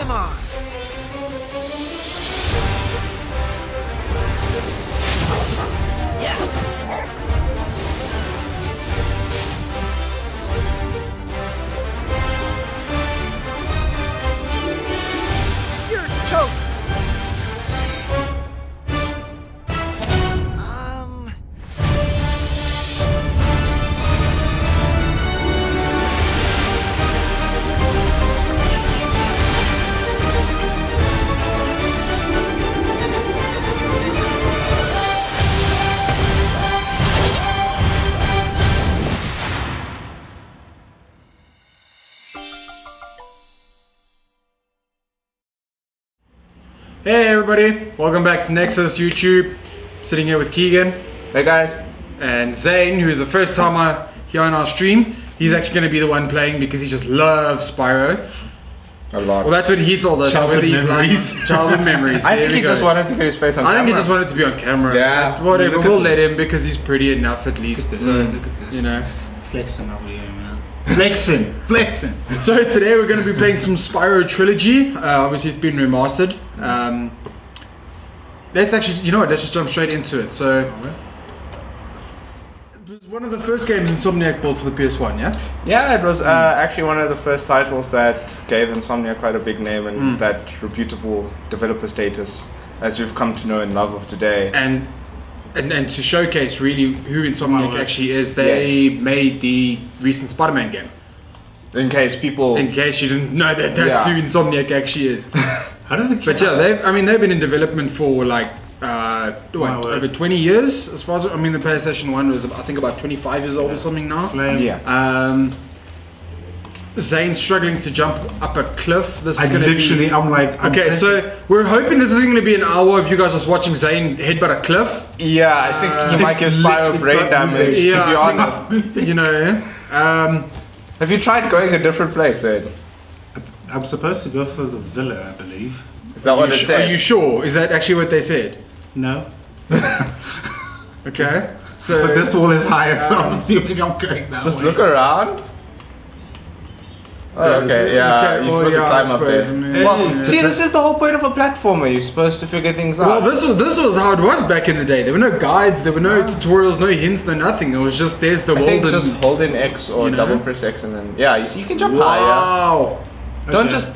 Come on. Yeah. You're toast. Hey everybody, welcome back to Nexus YouTube. I'm sitting here with Keegan. Hey guys. And Zane, who is the first timer here on our stream. He's actually going to be the one playing because he just loves Spyro. A lot. Well, that's what he told us. Childhood memories. Childhood memories. I think he just wanted to get his face on camera. I think he just wanted to be on camera. Yeah. But whatever, we'll let him because he's pretty enough at least. Look at this. You know. Flexing over here, man. Flexing. Flexing. So today we're going to be playing some Spyro Trilogy. Obviously it's been remastered. Let's actually, you know what, let's just jump straight into it. So, it was one of the first games Insomniac built for the PS1, yeah? Yeah, it was actually one of the first titles that gave Insomnia quite a big name and that reputable developer status as we've come to know and love of today. And to showcase really who Insomniac actually is, they made the recent Spider-Man game. In case people... In case you didn't know that that's who Insomniac actually is. I don't think. But yeah, they've been in development for like over 20 years. As far as I mean, the PlayStation 1 was I think about 25 years old or something now. Yeah. Zane's struggling to jump up a cliff. This is gonna literally, I'm like. Okay, so we're hoping this is going to be an hour of you guys just watching Zane headbutt a cliff. Yeah, I think he might give Spyro brain damage. Yeah, to be honest. You know. Have you tried going a different place, Zane? I'm supposed to go for the villa, I believe. Is that what it said? Are you sure? Is that actually what they said? No. Okay. So. But this wall is higher, so I'm assuming I'm going that Just way. look around. Oh, okay, yeah, you're supposed to climb up there. I mean, Well, see, this is the whole point of a platformer. You're supposed to figure things out. Well, this was how it was back in the day. There were no guides, there were no tutorials, no hints, no nothing. It was just there's the I world. think just hold in X or double press X and then you see you can jump higher. Wow. Don't just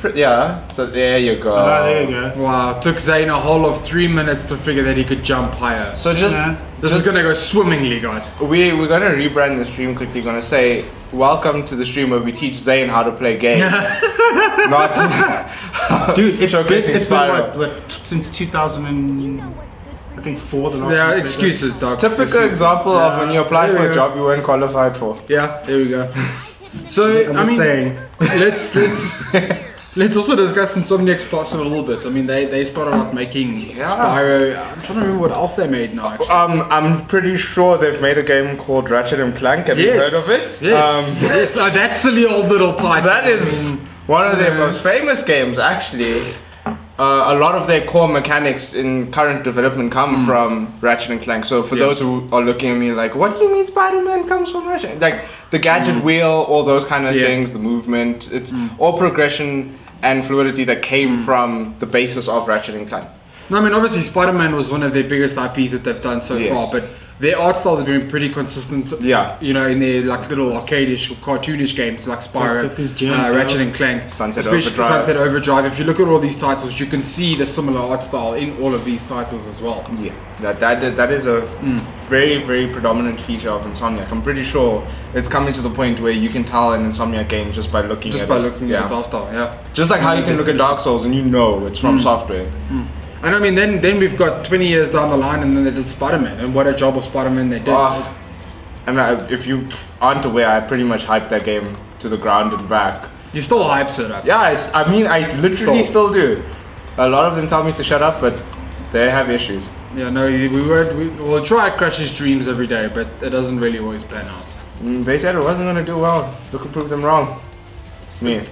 so there you go. There you go. Wow, it took Zane a whole of 3 minutes to figure that he could jump higher. So just this is gonna go swimmingly, guys. We're gonna rebrand the stream quickly. We're gonna say welcome to the stream where we teach Zane how to play games. Not dude, it's Spyro. been what since 2000 and I think 4 the last. Yeah, excuses, dog. Typical example of when you apply for a job you weren't qualified for. Yeah, there we go. So I mean, let's also discuss Insomniac's past a little bit. I mean, they started out making Spyro. I'm trying to remember what else they made now. Actually. I'm pretty sure they've made a game called Ratchet and Clank. Have you heard of it? Yes. Yes. Oh, that silly old little title. That is one of their most famous games, actually. A lot of their core mechanics in current development come from Ratchet and Clank. So for those who are looking at me like, what do you mean Spider-Man comes from Ratchet? Like the gadget wheel, all those kind of things, the movement, it's all progression and fluidity that came from the basis of Ratchet and Clank. No, I mean obviously Spider-Man was one of their biggest IPs that they've done so far, but their art style has been pretty consistent. Yeah. You know, in their like little arcade-ish, cartoonish games like Spyro, Ratchet and Clank, Sunset Overdrive. Sunset Overdrive. If you look at all these titles, you can see the similar art style in all of these titles as well. Yeah, that is a very, very predominant feature of Insomniac. I'm pretty sure it's coming to the point where you can tell an Insomniac game just by looking at it. At its art style, yeah. Just like how you can look at Dark Souls and you know it's from software. And I mean, then we've got 20 years down the line, and then they did Spider-Man, and what a job of Spider-Man they did. And if you aren't aware, I pretty much hyped that game to the ground and back. You still hypes it up. Yeah, I mean, I literally still do. A lot of them tell me to shut up, but they have issues. Yeah, no, we'll try to crush his dreams every day, but it doesn't really always pan out. They said it wasn't going to do well. Look and prove them wrong. It's me.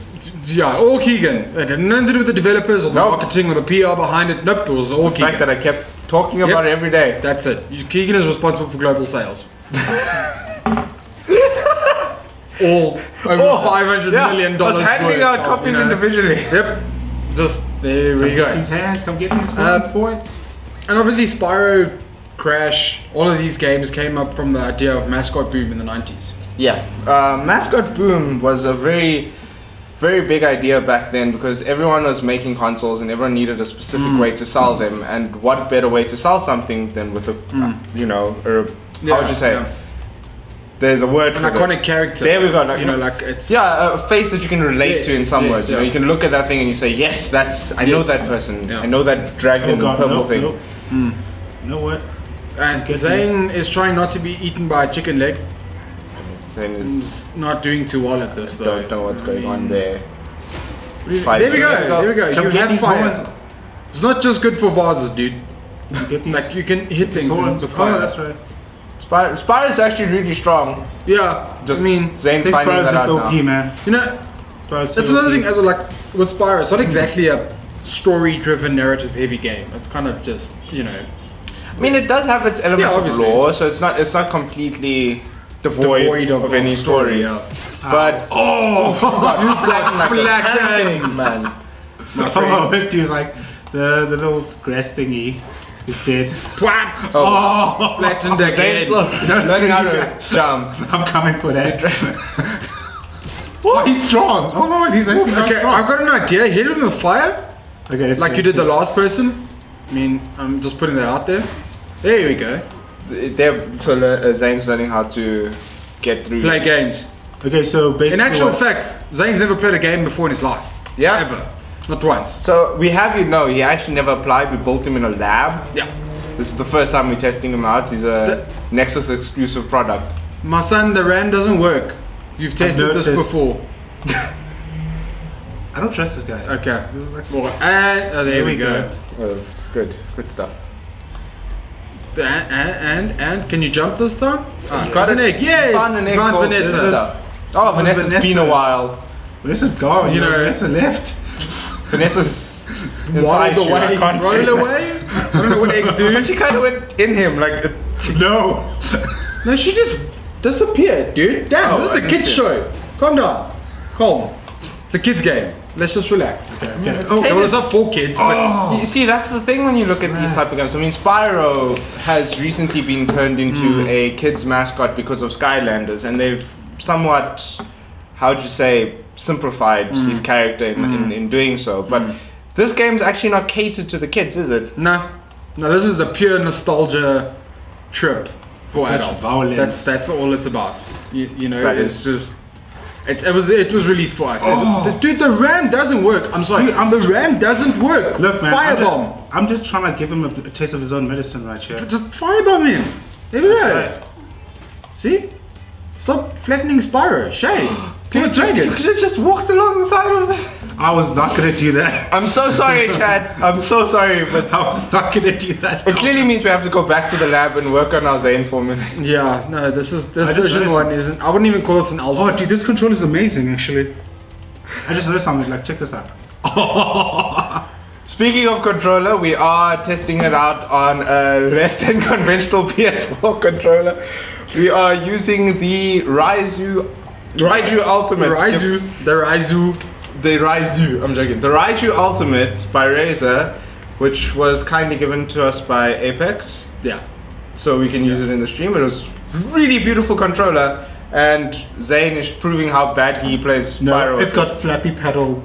Yeah, all Keegan. It had nothing to do with the developers or the marketing or the PR behind it. Nope, it was all Keegan. The fact that I kept talking about it every day. That's it. Keegan is responsible for global sales. all over $500 million. I was handing out copies individually. Yep. Just there we go. His hands, come get these hands, boy. And obviously Spyro, Crash, all of these games came up from the idea of mascot boom in the 90s. Yeah, mascot boom was a very big idea back then because everyone was making consoles and everyone needed a specific way to sell them. And what better way to sell something than with a, you know, how would you say? Yeah. There's a word an for iconic this. character. There we go. Like, you know, like it's a face that you can relate to in some words. Yeah. You know, you can look at that thing and you say, yes, that's I know that person. Yeah. I know that dragon purple thing. You know what? And Zane is trying not to be eaten by a chicken leg. Zane is not doing too well at this though. Don't know what's going on there. There we go. There we go. You have fire. It's not just good for vases, dude. Like you can hit things with fire. Oh, that's right. Spyro is actually really strong. Yeah, just I mean, Zane's finding that out OP, now. man. You know, that's another thing as well. Like with Spyro, it's not exactly a story-driven, narrative-heavy game. It's kind of just, you know. I mean, it does have its elements of lore, so it's not completely devoid of any story. Yeah. But you've got flashing, man. I went to like the little grass thingy. He's dead. What? Oh, flattened again. Learning how to jump. I'm coming for that. Oh, he's strong. Oh no, he's actually not strong. I've got an idea. Hit him with fire. Okay, like you did the last person. I mean, I'm just putting that out there. There we go. So Zane's learning how to get through. Play games. Okay, so basically. In actual fact, Zane's never played a game before in his life. Yeah. Ever. Not once. So we have he actually never applied. We built him in a lab. Yeah. This is the first time we're testing him out. He's a Nexus exclusive product. My son, the RAM doesn't work. You've tested this before. I don't trust this guy. Okay. This is like and there we go. Oh, it's good. Good stuff. And can you jump this time? Got an egg. Yes. Found an egg called Vanessa. Oh, Vanessa's been a while. Vanessa's gone. You know, Vanessa left. Vanessa's inside rolled away. Rolled away. I don't know what eggs do. She kind of went in him like. No, she just disappeared, dude. Damn, this is a kids show. Calm down. Calm. It's a kids game. Let's just relax. Okay. Well, it's not for kids, but you see, that's the thing when you look at these type of games. I mean, Spyro has recently been turned into a kids mascot because of Skylanders, and they've somewhat, how'd you say, simplified his character in doing so. But this game's actually not catered to the kids, is it? No, this is a pure nostalgia trip for adults. That's all it's about. You know, it's just. It was released for us. Dude, the RAM doesn't work. I'm sorry. Dude, the RAM doesn't work. Look, man. Firebomb. I'm just trying to give him a taste of his own medicine right here. Just firebomb him. There we go. See? Stop flattening Spyro. Shame. Dude, you could have just walked along the side of it. I was not gonna do that. I'm so sorry, Chad. I'm so sorry, but I was not gonna do that. It clearly means we have to go back to the lab and work on our Zane formula. Yeah, no, this version 1 isn't. I wouldn't even call this an alpha. Oh, dude, this controller is amazing, actually. I just noticed something. Like, check this out. Speaking of controller, we are testing it out on a less than conventional PS4 controller. We are using the Raiju Ultimate. The Raiju, I'm joking. The Raiju Ultimate by Razer, which was kindly given to us by Apex. Yeah. So we can use it in the stream. It was really beautiful controller, and Zane is proving how bad he plays Spyro. It's got flappy pedal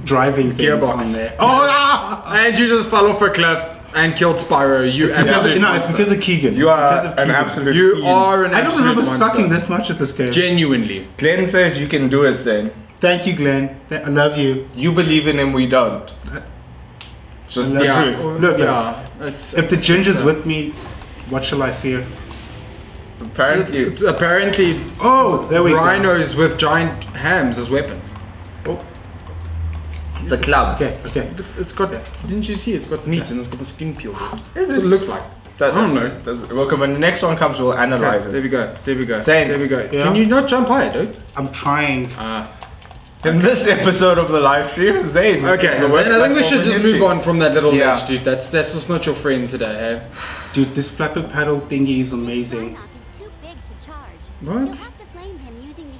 driving gearbox on there. Oh, and you just fell off a cliff and killed Spyro. It's because of Keegan. You are an absolute fiend. I don't remember sucking this much at this game. Genuinely. Glenn says you can do it, Zane. Thank you, Glenn. I love you. You believe in him, we don't. Just the truth. Look, if the ginger's with me, what shall I fear? Apparently, there we go. rhinos with giant hams as weapons. Oh. It's a club. Okay. It's got. Didn't you see? It's got meat and it's got the skin peeled. That's what it looks like. I don't know. Welcome. When the next one comes, we'll analyze it. There we go. Zane. There we go. Yeah. Can you not jump higher, dude? I'm trying. In this episode of the live stream, Zane. Okay, I think we should just move on from that little Yeah. ledge, dude. That's just not your friend today, eh? Dude, this flappy pedal thingy is amazing. What?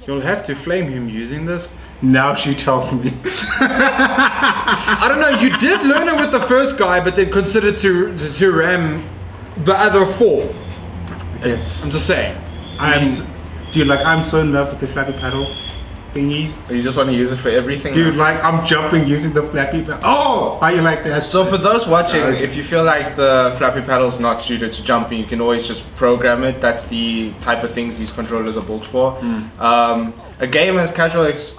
You'll have to flame him using this Now she tells me. I don't know, you did learn it with the first guy, but then considered to ram the other 4. Yes. I'm just saying. Dude, like, I'm so in love with the flappy paddle thingies. You just want to use it for everything? Dude, like, I'm jumping using the flappy paddle. Oh! How you like that? So for those watching, if you feel like the flappy paddle's not suited to jumping, you can always just program it. That's the type of things these controllers are built for. A game as casual as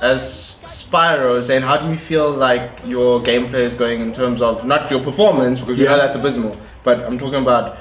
Spyro, Zane, how do you feel like your gameplay is going in terms of, not your performance, because we know that's abysmal, but I'm talking about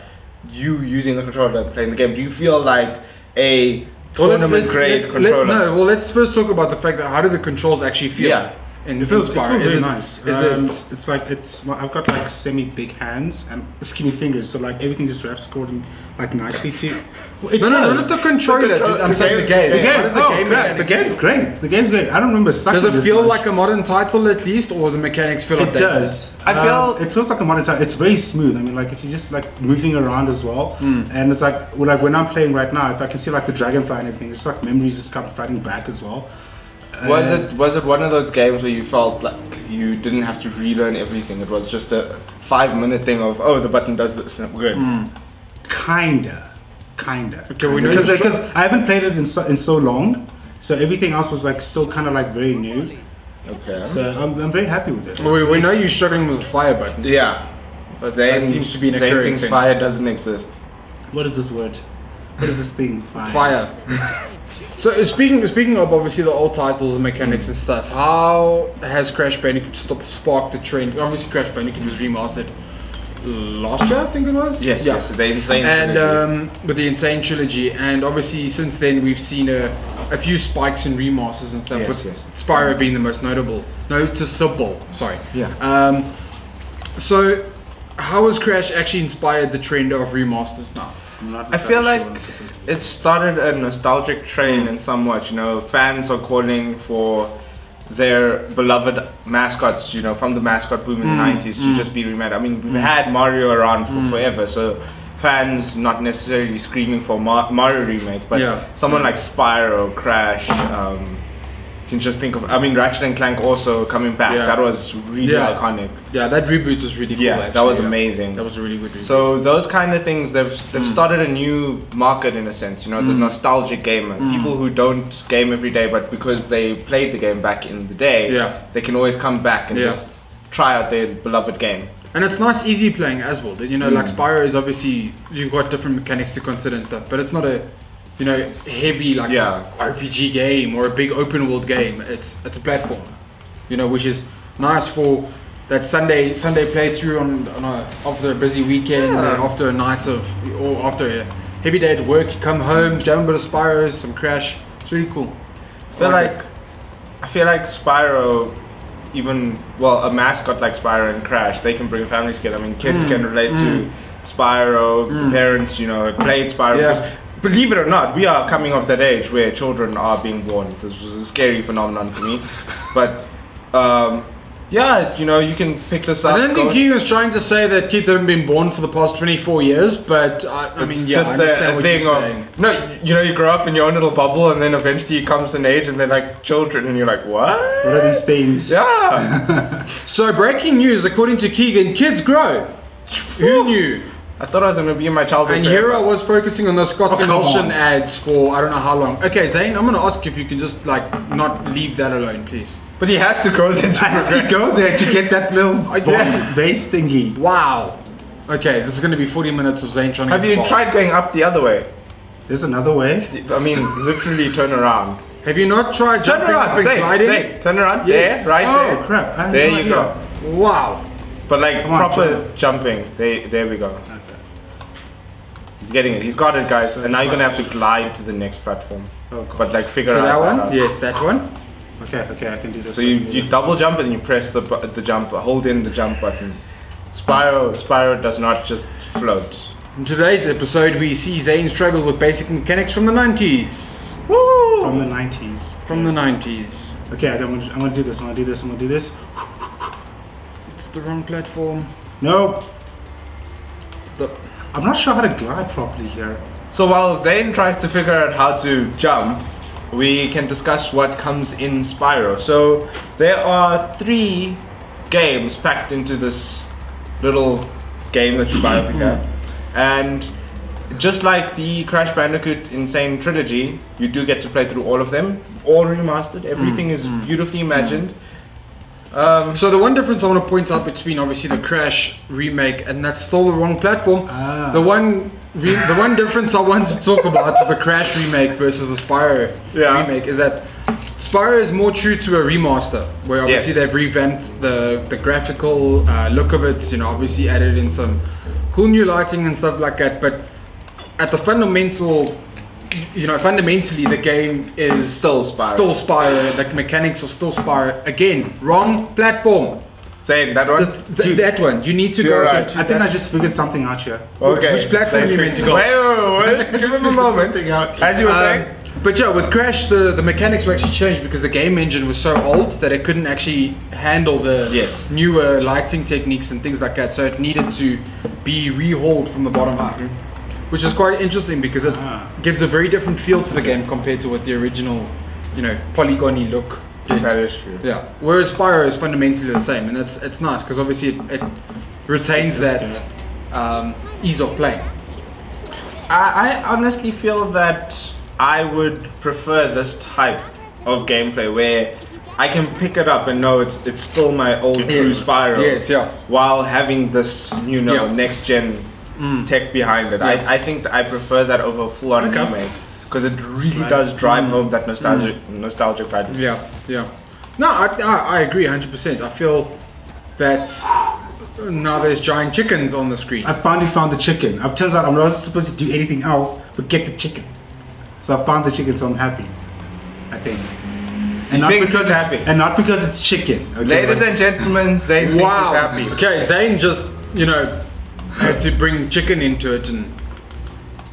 you using the controller and playing the game. Do you feel like a tournament grade controller? Let's first talk about the fact that how do the controls actually feel? Yeah. It feels very nice. It's like I've got like semi big hands and skinny fingers, so like everything just wraps according like nicely to. Not the controller. Dude, I'm saying the game. The game's great. The game's great. I don't remember sucking. Does it feel like a modern title at least, or the mechanics feel like it does? I feel it feels like a modern title. It's very smooth. I mean, like if you just like moving around as well, and it's like when I'm playing right now, if I can see like the dragonfly and everything, it's like memories just come fighting back as well. Was it one of those games where you felt like you didn't have to relearn everything? It was just a 5-minute thing of, oh, the button does this and good. Kinda. Okay, we know because I haven't played it in so long, so everything else was like still kind of like very new. Okay. So I'm very happy with it. We know you're struggling with the fire button. Yeah. But Zane seems to be an Zane occurring thinks thing. fire doesn't exist. What is this word? What is this thing? Fire. So speaking of obviously the old titles and mechanics and stuff, how has Crash Bandicoot sparked the trend? Obviously Crash Bandicoot was remastered last year, I think it was. Yes, the Insane Trilogy. And with the Insane Trilogy, and obviously since then we've seen a few spikes in remasters and stuff. With Spyro being the most noticeable. Sorry. Yeah. So how has Crash actually inspired the trend of remasters now? I feel like it started a nostalgic train in somewhat, you know, fans are calling for their beloved mascots, you know, from the mascot boom in the 90s to just be remade. I mean, we've had Mario around for forever, so fans not necessarily screaming for Mario remake, but someone like Spyro, Crash, can just think of, I mean, Ratchet and Clank also coming back. That was really iconic. Yeah, that reboot was really cool. Yeah, actually. that was amazing. That was a really good reboot. So those kind of things, they've started a new market in a sense, you know, the nostalgic gamer. People who don't game every day, but because they played the game back in the day, they can always come back and just try out their beloved game. And it's nice, easy playing as well. You know, like Spyro is obviously, you've got different mechanics to consider and stuff, but it's not a, you know, heavy like RPG game or a big open world game. It's a platform, you know, which is nice for that Sunday playthrough after a busy weekend, after a night of, or after a heavy day at work. You come home, jump a bit of Spyro, some Crash. It's really cool. I feel like Spyro, even a mascot like Spyro and Crash, they can bring families together. I mean, kids can relate to Spyro. The parents, you know, played Spyro. Believe it or not, we are coming of that age where children are being born. This was a scary phenomenon for me, but you know, you can pick this up. I don't think he was trying to say that kids haven't been born for the past 24 years, but I mean, just I understand what thing you're saying. No, you know, you grow up in your own little bubble, and then eventually you come to an age, and they're like children, and you're like, what? What are these things? Yeah. So breaking news, according to Keegan, kids grow. Who knew? I thought I was going to be in my childhood. And here I was focusing on those Scott's Emulsion ads for I don't know how long. Okay, Zane, I'm going to ask if you can just like not leave that alone, please. But he has to go there. I have to go there to get that little vase thingy. Wow. Okay, this is going to be 40 minutes of Zane trying to Have you tried going up the other way? There's another way? I mean, literally turn around. Have you not tried turn around, Zane, turn around. Yes. There, right there. Oh crap. There you go. Wow. But like proper jumping. There we go. Okay. He's getting it. He's got it, guys. And now you're gonna have to glide to the next platform. Oh, God. But like figure out that one. out. Yes, that one. Okay, I can do this. So you double jump and then you press the jump, hold in the jump button. Spyro does not just float. In today's episode, we see Zane struggle with basic mechanics from the 90s. Woo! From the 90s. From the 90s. Okay, I'm gonna do this. It's the wrong platform. No. It's the... I'm not sure how to glide properly here. So while Zane tries to figure out how to jump, we can discuss what comes in Spyro. So there are 3 games packed into this little game that you buy over here, and just like the Crash Bandicoot Insane Trilogy, you do get to play through all of them, all remastered. Everything is beautifully imagined. So the one difference I want to point out between obviously the Crash remake, and that's still the wrong platform. The one difference I want to talk about with the Crash remake versus the Spyro remake is that Spyro is more true to a remaster, where obviously they've revamped the graphical look of it. You know, obviously added in some cool new lighting and stuff like that. But at the fundamental, fundamentally the game is still Spyro. The mechanics are still Spyro. Again, wrong platform. Zane, that one? That one. You need to go. Right. I think I just figured something out here. Okay. Which platform are you meant to go? Wait. Give him a moment. As you were saying. But yeah, with Crash, the mechanics were actually changed because the game engine was so old that it couldn't actually handle the newer lighting techniques and things like that. So it needed to be rehauled from the bottom up, which is quite interesting because it gives a very different feel to the game compared to what the original, polygony look did. That is true. Yeah. Whereas Spyro is fundamentally the same, and it's nice because obviously it retains that ease of playing. I honestly feel that I would prefer this type of gameplay where I can pick it up and know it's still my old true Spyro. Yes, yeah. While having this, next gen tech behind it. I think that I prefer that over full-on remake because it really does drive home that nostalgic value. Yeah. No, I agree 100%. I feel that now there's giant chickens on the screen. I finally found the chicken. It turns out I'm not supposed to do anything else but get the chicken. So I found the chicken, so I'm happy. I think. And not because it's chicken. Okay, Ladies and gentlemen, Zane thinks he's happy. Okay, Zane just, had to bring chicken into it and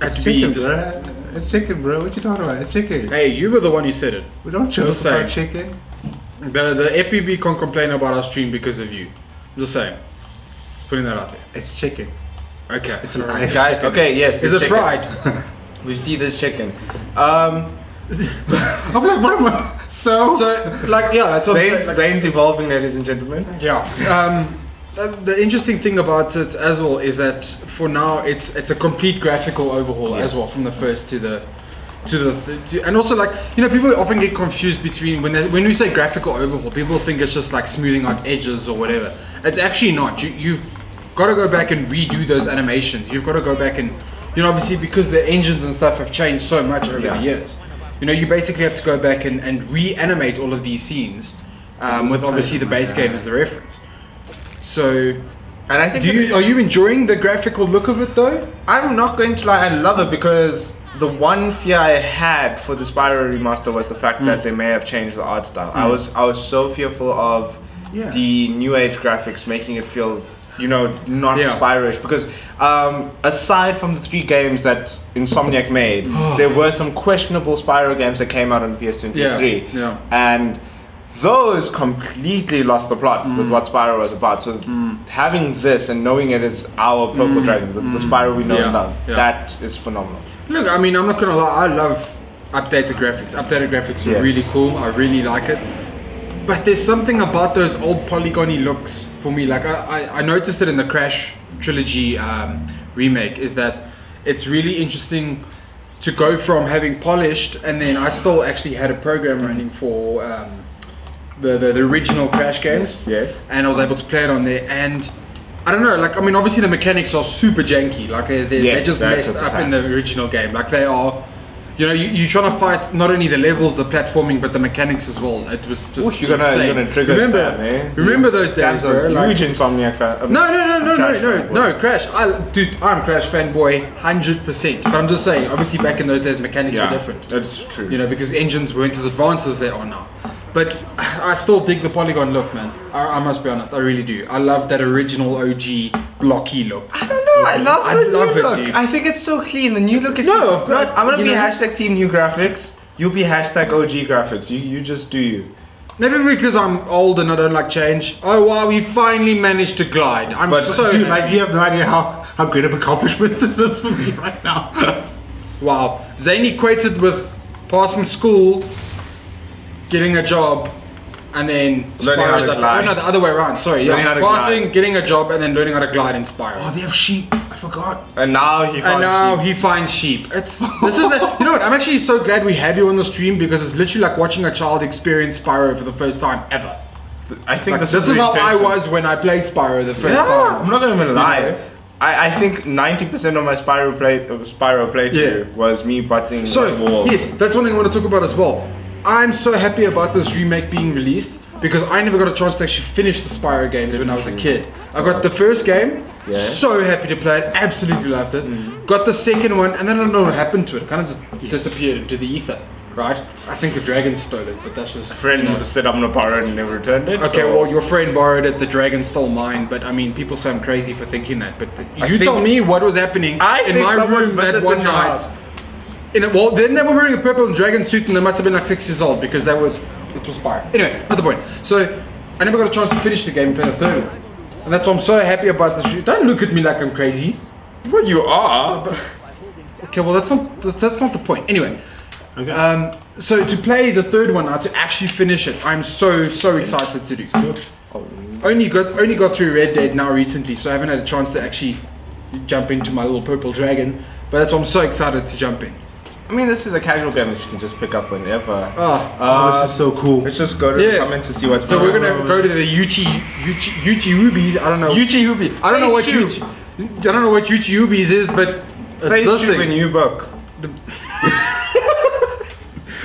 had to chicken, be just. Bro. It's chicken, bro. What you talking about? It's chicken. Hey, you were the one who said it. We don't joke about chicken. The FPB can't complain about our stream because of you. I'm just saying. Just putting that out there. It's chicken. Okay. It's an Okay, yes. Is it chicken. fried? We see this chicken. I'm like, what am I? So that's what I'm saying. Zane's evolving, ladies and gentlemen. Yeah. The interesting thing about it as well is that for now it's a complete graphical overhaul as well, from the first to the and also people often get confused between when we say graphical overhaul, people think it's just like smoothing out edges or whatever. It's actually not. You've got to go back and redo those animations. You've got to go back and obviously because the engines and stuff have changed so much over the years. You basically have to go back and reanimate all of these scenes with obviously the base game as the reference. So, and I think are you enjoying the graphical look of it though? I'm not going to lie, I love it because the one fear I had for the Spyro remaster was the fact that they may have changed the art style. I was so fearful of the new age graphics making it feel not Spyro-ish because aside from the 3 games that Insomniac made, there were some questionable Spyro games that came out on PS2 and PS3, and those completely lost the plot with what Spyro was about. So having this and knowing it is our Purple Dragon, the Spyro we know and love, that is phenomenal. Look, I mean, I'm not gonna lie, I love updated graphics. Updated graphics are really cool. I really like it. But there's something about those old polygony looks for me. Like I noticed it in the Crash Trilogy remake, is that it's really interesting to go from having polished, and then I still actually had a program running for the original Crash games. Yes. And I was able to play it on there, and I don't know, obviously the mechanics are super janky. They're just messed up in the original game. They are. You're trying to fight not only the levels, the platforming, but the mechanics as well. It was just you're gonna trigger Sam, eh? Remember those days, bro? Huge Insomniac fan. No, Crash. I'm Crash fanboy, 100%. But I'm just saying, obviously back in those days, mechanics were different. That's true. Because engines weren't as advanced as they are now. But I still dig the polygon look, man. I must be honest, I really do. I love that original OG blocky look. I don't know, I love the new look. Dude. I think it's so clean. The new look is of course. I'm gonna be hashtag team new graphics. You'll be hashtag OG graphics. You just do you. Maybe because I'm old and I don't like change. Oh wow, we finally managed to glide. Dude, you have no idea how great of accomplishment this is for me right now. Wow. Zane equates it with passing school, getting a job, and then Spyro's like, oh no, the other way around. Sorry, yeah, passing, getting a job, and then learning how to glide in Spyro. Oh, they have sheep. I forgot. And now he finds sheep. This is the, you know what? I'm actually so glad we have you on the stream because it's literally like watching a child experience Spyro for the first time ever. I think like, this is how I was when I played Spyro the first time. I'm not gonna even lie. You know? I think 90% of my Spyro playthrough was me butting the wall. Yes, that's one thing I want to talk about as well. I'm so happy about this remake being released because I never got a chance to actually finish the Spyro games when I was a kid. I got the first game, so happy to play it, absolutely loved it. Got the second one, and then I don't know what happened to it. It kind of just disappeared into the ether, right? I think the dragon stole it, but that's just... A friend said I'm gonna borrow it and never returned it. Okay, well, your friend borrowed it, the dragon stole mine, but I mean, people say I'm crazy for thinking that, but you tell me what was happening in my room that one night. Well, then they were wearing a purple dragon suit and they must have been like 6 years old because it was Spyro. Anyway, not the point. So, I never got a chance to finish the game and play the third one. And that's why I'm so happy about this. Don't look at me like I'm crazy. Well, you are. Okay, well, that's not the point. Anyway, so to play the third one now, to actually finish it, I'm so excited to do. Only got through Red Dead now recently, so I haven't had a chance to actually jump into my little purple dragon. But that's why I'm so excited to jump in. I mean, this is a casual game that you can just pick up whenever. This is so cool. Let's just go to the comments to see what's So we're gonna go to the Uchi-Ubies. I don't know. Uchi-Ubi. I don't know what Uchi-Ubies is, but FaceTube in new book.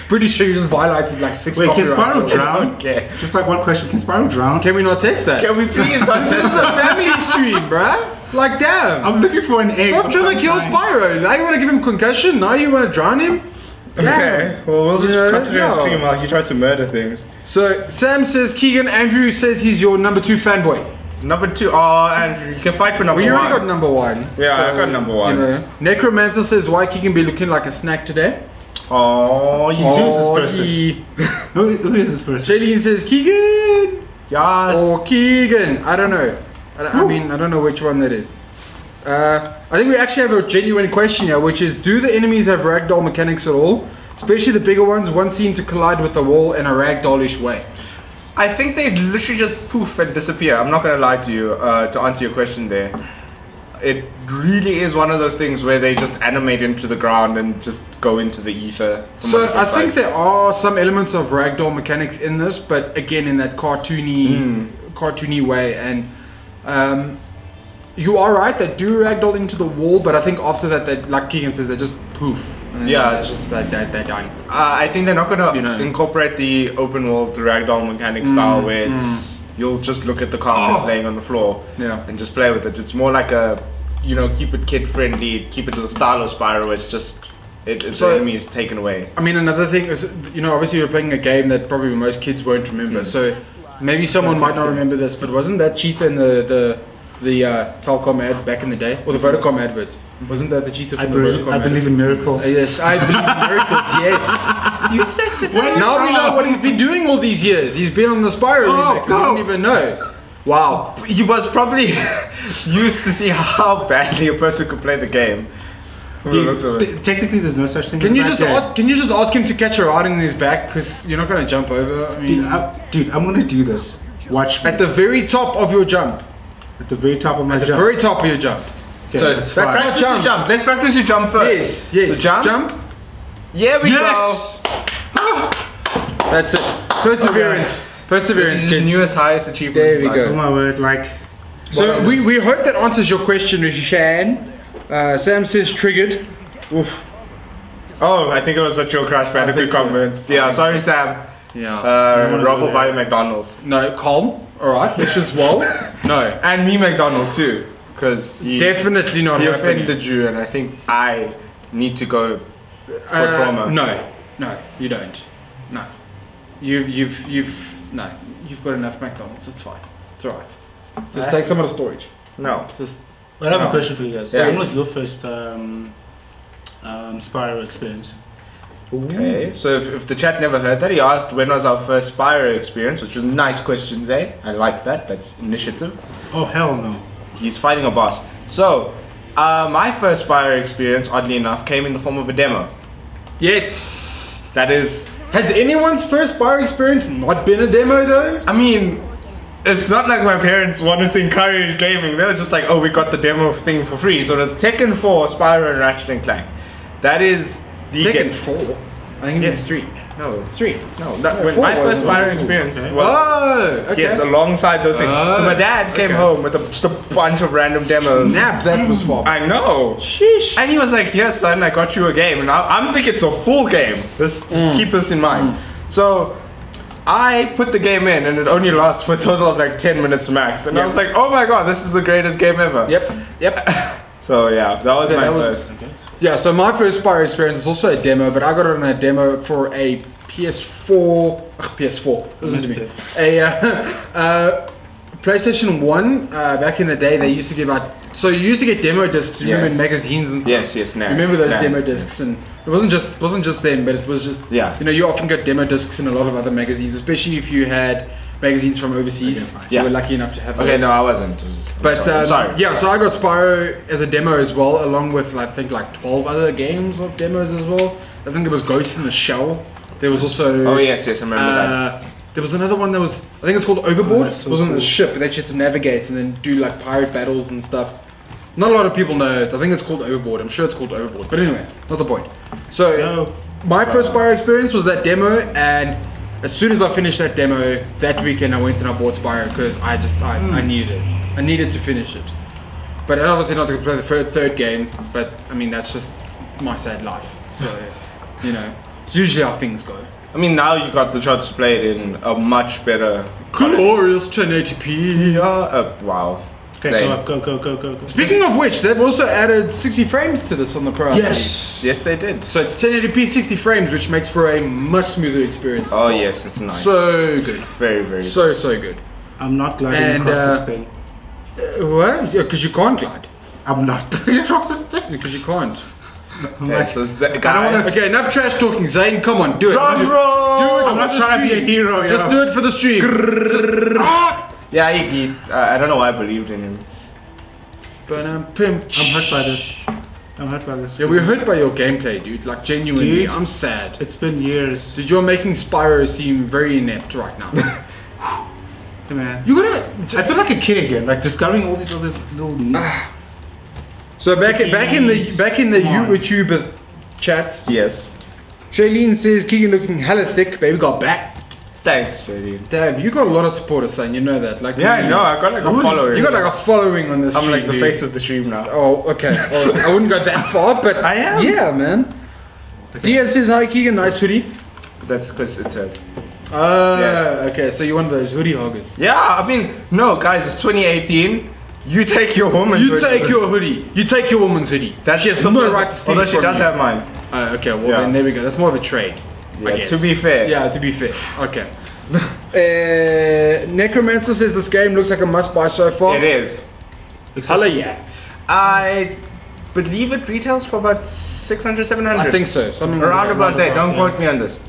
Pretty sure you just violated like 6 Wait, can copyright. Spyro drown? Just like one question, can Spyro drown? Can we not test that? Can we please not test This is a family stream, bruh. Like, damn. I'm looking for an egg. Stop trying to kill Spyro. Now you want to give him concussion? Now you want to drown him? Okay, well, we'll just consider a stream while he tries to murder things. So, Sam says, Keegan, Andrew says he's your number 2 fanboy. Number 2, oh, Andrew, you can fight for number 1. You already got number 1. Yeah, I got number 1. You know. Necromancer says, why Keegan be looking like a snack today? Oh, who's this person? Who is this person? Jaylene says, Keegan! Yes. Or Keegan, I don't know. I mean, I don't know which one that is. I think we actually have a genuine question here, which is, do the enemies have ragdoll mechanics at all? Especially the bigger ones, one seem to collide with the wall in a ragdollish way. I think they literally just poof and disappear. I'm not going to lie to you, to answer your question there. It really is one of those things where they just animate into the ground and just go into the ether. So I think there are some elements of ragdoll mechanics in this, but again in that cartoony way. And you are right, they do ragdoll into the wall, but I think after that, they, like Keegan says, they just poof. Yeah, it's just they're done. I think they're not gonna incorporate the open world ragdoll mechanic style where it's you'll just look at the carcass laying on the floor and just play with it. It's more like a keep it kid friendly, keep it to the style of Spyro. It's just the enemy is taken away. I mean, another thing is, obviously we're playing a game that probably most kids won't remember. So maybe someone might not remember this, but wasn't that cheetah in the Telcom ads back in the day, or the Vodacom adverts? Wasn't that the cheetah from the Vodacom I believe in miracles. Yes, I believe in miracles. Yes. You sexy. Now we know what he's been doing all these years. He's been on the Spyro remake. We didn't even know. Wow. He was probably used to see how badly a person could play the game. Technically, there's no such thing. Can you just ask him to catch a ride on his back? Because you're not gonna jump over. I mean, dude, I'm gonna do this. Watch me. At the very top of your jump. At the very top of my jump. At the very top of your jump. Okay, so let's practice your jump. Let's practice your jump first. Yes. So jump. Yeah, we go. That's it. Perseverance. Okay. Perseverance. This is the newest highest achievement. There we go. Oh my word, like. So we hope that answers your question, Rishan. Sam says triggered. Oof. Oh, I think it was a Chill Crash Bandicoot comment. Yeah, sorry Sam. Yeah. Rob will buy you McDonald's. No, calm. Alright, let's just roll. No. And me McDonald's too. Because he definitely not he offended you, and I think I need to go for trauma. No, you don't. No. You've got enough McDonald's, it's fine. It's alright. Just take some of the storage. No. Just I have a question for you guys. Yeah. When was your first Spyro experience? Okay, so if the chat never heard that, he asked when was our first Spyro experience, which was a nice question, Zane. I like that, that's initiative. Oh hell no. He's fighting a boss. So, my first Spyro experience, oddly enough, came in the form of a demo. yes! That is. Has anyone's first Spyro experience not been a demo though? I mean, it's not like my parents wanted to encourage gaming. They were just like, oh, we got the demo thing for free. So there's Tekken 4, Spyro, and Ratchet and Clank. That is the Tekken 4? I think it's 3. No. 3. No, when my first Spyro experience was okay. yes, alongside those things. So my dad came home with just a bunch of random demos. Snap, that was far. I know. Sheesh. And he was like, "Here, son, I got you a game." And I'm thinking it's a full game. Just keep this in mind. So I put the game in, and it only lasts for a total of like 10 minutes max. And I was like, "Oh my god, this is the greatest game ever." Yep. So yeah, that was my first. Yeah, so my first Spyro experience is also a demo, but I got it on a demo for a PS4. Listen to me. A PlayStation 1. Back in the day, they used to give out. So you used to get demo discs. You remember in magazines and stuff. Yes. Now. Remember those demo discs, and it wasn't just them, but it was just You know, you often got demo discs in a lot of other magazines, especially if you had magazines from overseas. You were lucky enough to have those. Okay, no, I wasn't. But sorry. Yeah, so I got Spyro as a demo as well, along with I think like 12 other games of demos as well. I think there was Ghost in the Shell. There was also. Oh yes, I remember that. There was another one that was, I think it's called Overboard. It was on the ship that you had to navigate and then do like pirate battles and stuff. Not a lot of people know it. I think it's called Overboard. I'm sure it's called Overboard. But anyway, not the point. So my first Spyro experience was that demo, and as soon as I finished that demo, that weekend I went and I bought Spyro because I needed it. I needed to finish it. But obviously not to play the third game, but I mean that's just my sad life. So, you know, it's usually how things go. I mean, now you got the chance to play it in a much better glorious 1080p. Wow. Okay, go. Speaking of which, they've also added 60 frames to this on the Pro. Yes, they did. So it's 1080p 60 frames, which makes for a much smoother experience. Oh yes, it's nice. So good. Very good. So good. I'm not gliding across this thing. What? Yeah, because you can't glide. I'm not gliding across this thing. Because you can't. Okay, so guys. Okay, enough trash talking. Zane, come on, do it. Drum roll! I'm not trying to be a hero. Just do it for the stream. Yeah, I don't know why I believed in him. I'm hurt by this. Yeah, we're hurt by your gameplay, dude. Like, genuinely, dude, I'm sad. It's been years. Dude, you're making Spyro seem very inept right now. Hey, man. You gotta. I feel like a kid again, like discovering all these other little. So back in the YouTube chats. Yes. Shailene says Keegan looking hella thick, baby got back. Thanks, Shailene. Damn, you got a lot of supporters, son. You know that, like. Yeah, I know. I got like a following. You got like a following on this. I'm like the face of the stream now. Oh, okay. Right. I wouldn't go that far, but I am. Yeah, man. Diaz says hi, Keegan. Nice hoodie. That's because it says. Yes. Okay. So you're one of those hoodie hoggers. Yeah, I mean, no, guys, it's 2018. You take your woman's hoodie. You take your hoodie. You take your woman's hoodie. That's just no right to steal. Although she does have mine. Okay, well then there we go. That's more of a trade. Yeah, to be fair. Yeah, to be fair. Okay. Necromancer says this game looks like a must-buy so far. It is. Hello, yeah. I believe it retails for about 600, 700. I think so. Something around about there. Don't quote me on this.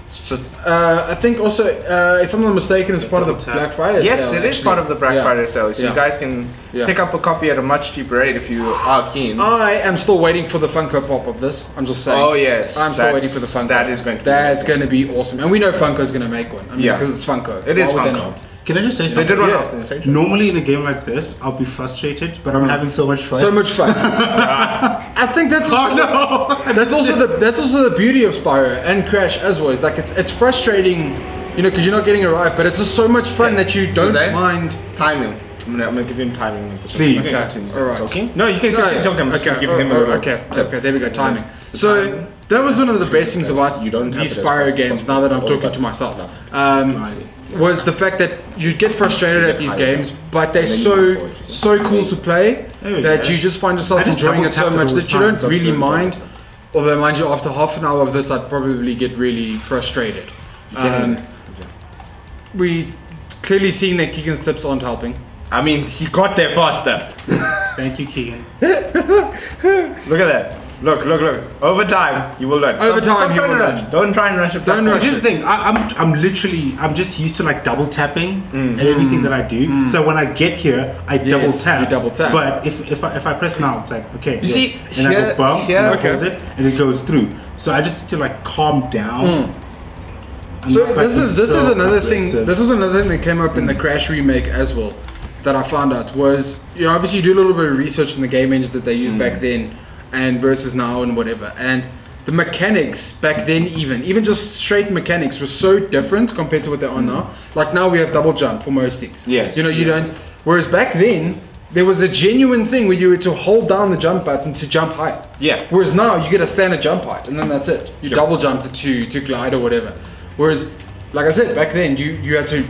It's just. I think also, if I'm not mistaken, it's part of the Black Friday sale. Yes, it is part of the Black Friday sale. So you guys can pick up a copy at a much cheaper rate if you are keen. I am still waiting for the Funko Pop of this. I'm just saying. Oh yes. I'm still waiting for the Funko. That is going to be. That's going to be awesome, and we know Funko's going to make one. I mean, because it's Funko. It is Funko. Can I just say something? They did one after. Normally in a game like this, I'll be frustrated, but I'm having so much fun. So much fun. I think that's that's also the beauty of Spyro and Crash as well. Is like it's frustrating, you know, because you're not getting it right, but it's just so much fun that you don't mind timing. I'm gonna give him timing with this. Please. Okay. All right. Talking? No, you can talk. I'm just gonna give him a little. Okay. There we go. Timing. So that was one of the best things about these Spyro games. Now that I'm talking to myself. Was the fact that you get frustrated at these games, but they're so cool to play that you just find yourself enjoying it so much that you don't really mind. Although, mind you, after half an hour of this, I'd probably get really frustrated. We clearly seeing that Keegan's tips aren't helping. I mean, he got there faster. Thank you, Keegan. Look at that. Look. Over time, you will learn. Over time, you trying will to learn. rush. Don't try and rush it. Don't rush. Here's the thing. I'm just used to like double tapping and everything that I do. So when I get here, I double tap. you double tap. But if I press now, it's like okay. You see, and I go bump, here, and I okay. hold it, and it goes through. So I just need to like calm down. I'm So not, like, this is another thing. aggressive. This was another thing that came up in the Crash remake as well. That I found out was, you know, obviously you do a little bit of research in the game engine that they used back then and versus now and whatever. And the mechanics back then, even just straight mechanics, were so different compared to what they are now. Like now we have double jump for most things. Yes. You know, you don't. Whereas back then there was a genuine thing where you were to hold down the jump button to jump high. Yeah. Whereas now you get a standard jump height and then that's it. You double jump to glide or whatever. Whereas, like I said, back then you had to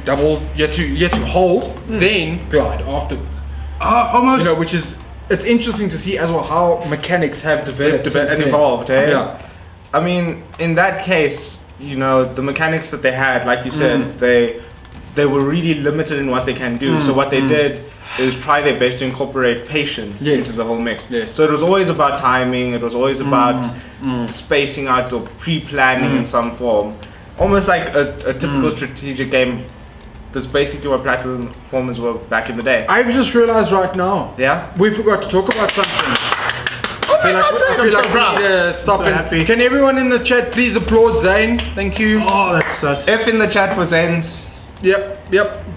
hold, then glide afterwards. Almost. You know, which is, it's interesting to see as well how mechanics have developed since and then. evolved, eh? Yeah. I mean, in that case, you know, the mechanics that they had, like you said, they were really limited in what they can do. So what they did is try their best to incorporate patience into the whole mix. Yes. So it was always about timing. It was always about spacing out or pre-planning in some form. Almost like a typical strategic game. That's basically what platformers were back in the day. I've just realized right now. Yeah? We forgot to talk about something. Oh my God, I feel like we need to stop so and happy. can everyone in the chat please applaud Zane? Thank you. Oh, that sucks. F in the chat for Zane's. Yep.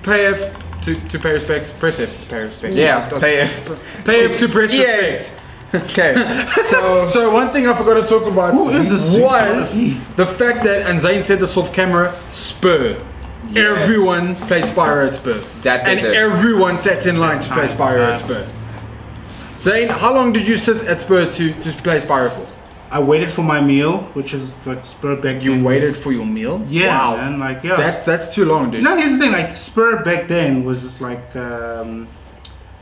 Pay F to pay respects. Press F to pay respects. Yeah, pay F. Pay F to press Yeah. respects. Okay. So one thing I forgot to talk about Who is this was 600? the fact that, and Zane said this off camera, Spur. Yes. Everyone played Spyro at Spur. That they and did. everyone sat in line to play Spyro at Spur. Zane, how long did you sit at Spur to play Spyro for? I waited for my meal, which is like Spur back You then. waited for your meal? Yeah, Wow. man. Like, yeah. That's too long, dude. No, here's the thing. Like, Spur back then was just like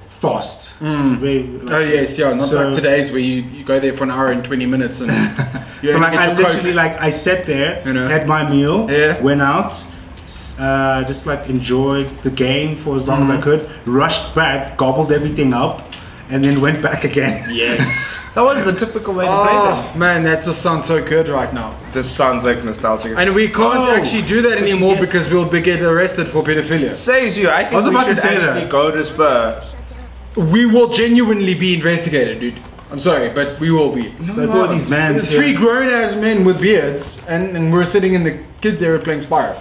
fast. It's very, like, Oh yes, yeah, not So- like today's where you go there for an hour and 20 minutes and you So only like, get I your literally Coke. like I sat there, You know? had my meal, Yeah. went out, just like enjoyed the game for as long as I could, rushed back, gobbled everything up, and then went back again. Yes. That was the typical way to play them. Oh man, that just sounds so good right now. This sounds like nostalgic. And we can't Oh, actually do that but you anymore get- because we'll get arrested for pedophilia. Says you. I think was we about to should say actually that. go to Spur. We will genuinely be investigated, dude. I'm sorry, but we will be. Like all these mans There's three here. grown-ass men with beards, and we're sitting in the kids' area playing Spyro.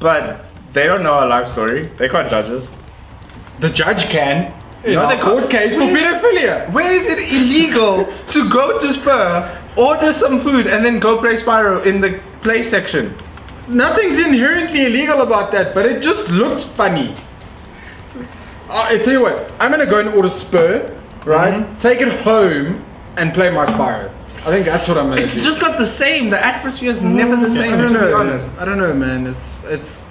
But they don't know our life story. They can't judge us. The judge can. In No, our they court can't. case for pedophilia. Where is it illegal to go to Spur, order some food, and then go play Spyro in the play section? Nothing's inherently illegal about that, but it just looks funny. I tell you what, I'm gonna go and order Spur, right? Take it home and play my Spyro. I think that's what I'm gonna It's do. just not the same. The atmosphere is never the same, I don't to know. be honest. I don't know, man. It's.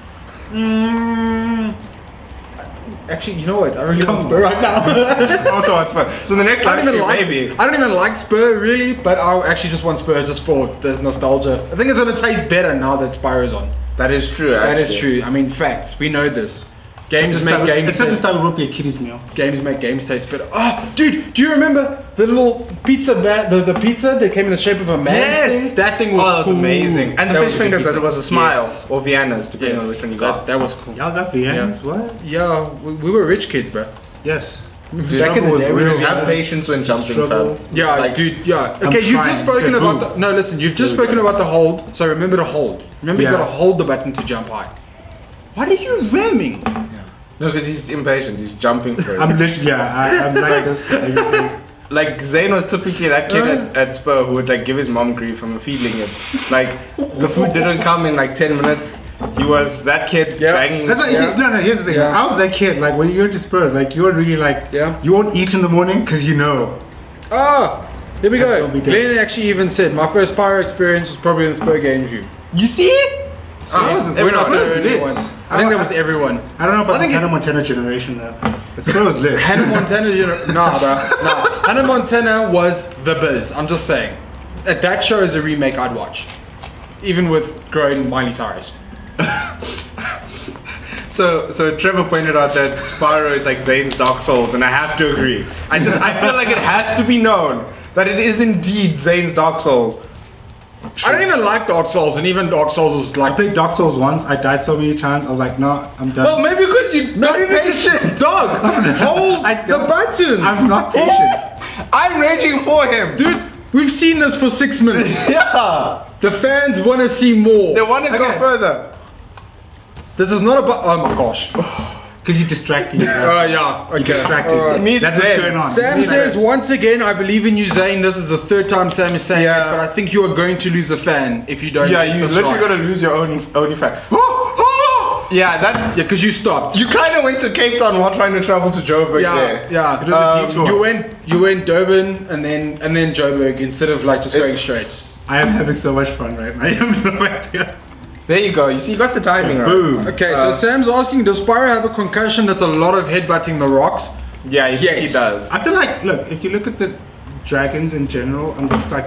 Actually, you know what? I really want Spur right now. Also on Spur. So the next I live don't even stream, like. maybe. I don't even like Spur really, but I actually just want Spur just for the nostalgia. I think it's gonna taste better now that Spyro's on. That is true. That is actually. true. I mean, facts. We know this. Games Except make this time- games. Except this taste, time it won't be a kiddies meal. games make games taste better. Oh, dude, do you remember the little pizza the pizza that came in the shape of a man? Yes! thing? That thing was Oh, that was cool. amazing. And the That fish was a good fingers, that pizza. it was a smile. Yes. Or Vienna's, depending on which one you got. That was cool. Y'all got Viennas? What? Yeah, we were rich kids, bro. Yes. Back in the was day, we real. didn't Have patience when jumping, Struggle. fam. Yeah, Like, dude, yeah. Okay, you've trying. just spoken Okay, about boom. the... No, listen, you've just There we spoken go. about the hold, so remember to hold. Remember you Yeah. gotta hold the button to jump high. What are you ramming? No, because he's impatient. He's jumping for it. I'm literally, I'm like this. Everything. Like Zane was typically that kid at Spur who would like give his mom grief from feeding him. Like the food didn't come in like 10 minutes. He was that kid Yeah. banging. That's what it is. No, here's the thing. Yeah. I was that kid. Like when you're Spurs, like you're really like, Yeah. you won't eat in the morning because you know. Ah, here we That's go. gonna be Glenn actually even said, my first Spyro experience was probably in the Spur Games room. You see it? We're not the only lit. one. I think that was everyone. I don't know about I the think Hannah Montana generation though. But Spurs was lit. Hannah Montana, nah, bro. Nah. Hannah Montana was the biz. I'm just saying. That show is a remake I'd watch. Even with grown Miley Cyrus. So Trevor pointed out that Spyro is like Zane's Dark Souls, and I have to agree. I feel like it has to be known that it is indeed Zane's Dark Souls. I don't even like Dark Souls, and even Dark Souls is like. I played Dark Souls once. I died so many times. I was like, no, I'm done. Well, maybe because you're not patient. Dog, hold the button. I'm not patient. I'm raging for him. Dude, we've seen this for 6 minutes. Yeah. The fans want to see more. They want to go further. This is not about. Oh my gosh. Because you're distracting. Oh yeah. Okay. Distracting. Right. That's what's going on. Sam says, once again, I believe in you, Zane. This is the 3rd time Sam is saying it, but I think you are going to lose a fan if you don't. Yeah, you're literally going to lose your only fan. Yeah, that. Yeah, because you stopped. You kind of went to Cape Town while trying to travel to Joburg. Yeah, yeah. It was a detour. You went Durban and then Joburg instead of like just going straight. I am having so much fun right now. I have no idea. There you go. You see, you got the timing right. Boom. Okay, so Sam's asking, does Spyro have a concussion that's a lot of headbutting the rocks? Yeah, he does. I feel like, look, if you look at the dragons in general, I'm just like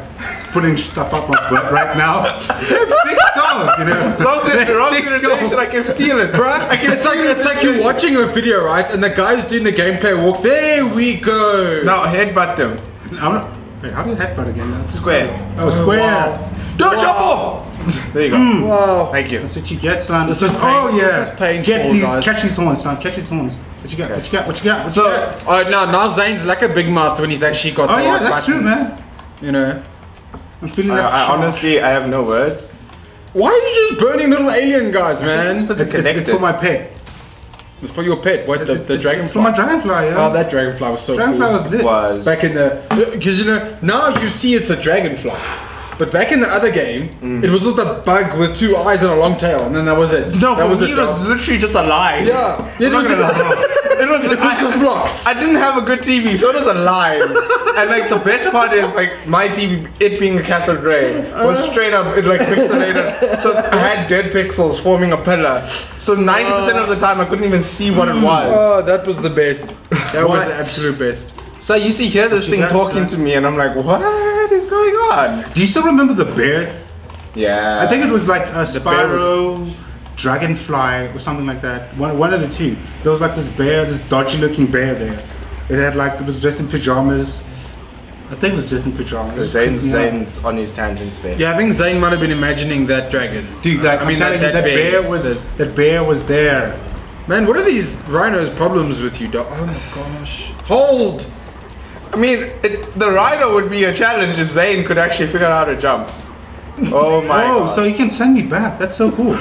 putting stuff up my butt right now. They're big skulls, you know. So in the wrong situation, I can feel it, bro. It's like you're watching a video, right? And the guy who's doing the gameplay walk. There we go. Now headbutt them. Wait, how do you headbutt again? Square. Oh, square. Wow. Don't jump off. There you go. Wow. Thank you. That's what you get, son. This is This is painful, catch these horns, son. Catch these horns. What you got? What you got? What you got? What you got? now Zane's like a big mouth when he's actually got the right that's buttons. true, man. You know. I'm feeling that. I honestly, I have no words. Why are you just burning little alien guys, man? It's for my pet. It's for your pet. What, the dragonfly? It's for my dragonfly, yeah. Oh, that dragonfly was so Dragonfly cool. was lit. Was Back in the... Because, you know, now you see it's a dragonfly. But back in the other game, it was just a bug with 2 eyes and a long tail, and then that was it. No, that for was me it was literally just a line. Yeah. It was just blocks. I didn't have a good TV, so it was a line. And like the best part is like my TV, it being a Castle Grey, was straight up it like pixelated. So I had dead pixels forming a pillar. So 90% of the time I couldn't even see what it was. Oh, that was the best. That was the absolute best. So I used to hear this thing talking to me, and I'm like, what is going on? Do you still remember the bear? Yeah. I think it was like a Spyro, Dragonfly, or something like that. One of the two. There was like this bear, this dodgy looking bear there. It was dressed in pajamas. I think it was dressed in pajamas. Zane's on his tangents there. Yeah, I think Zane might have been imagining that dragon. Dude, like, that bear was there. Man, what are these rhinos' problems with you, dog? Oh my gosh. Hold! I mean, the rider would be a challenge if Zane could actually figure out how to jump. Oh my god. So you can send me back. That's so cool.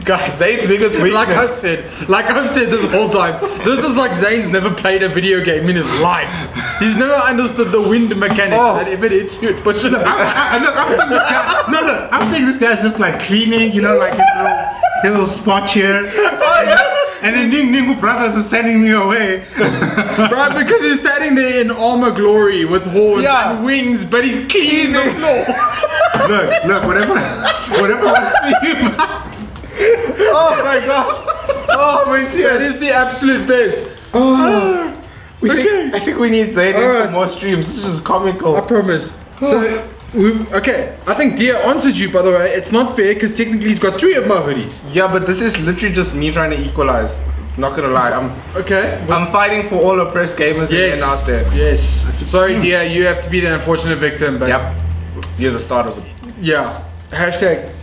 Guys, Zane's biggest weakness. Like I've said this whole time, this is like Zane's never played a video game in his life. He's never understood the wind mechanic. That if it hits you, it pushes you. I'm thinking this guy's just like cleaning, you know, like his little spot here. Oh, yeah. And then Ningu Brothers is sending me away. Right, because he's standing there in armor glory with horns and wings, but he's cleaning the floor. Look, whatever works for you, man. Oh my god. Oh my dear. That is the absolute best. I think we need Zane for more streams. This is just comical. I promise. So, I think Dia answered you, by the way. It's not fair because technically he's got 3 of my hoodies. Yeah, but this is literally just me trying to equalize. Not gonna lie, I'm fighting for all oppressed gamers again out there. Yes. Sorry, Dia, you have to be the unfortunate victim, but you're the start of it. Yeah. Hashtag.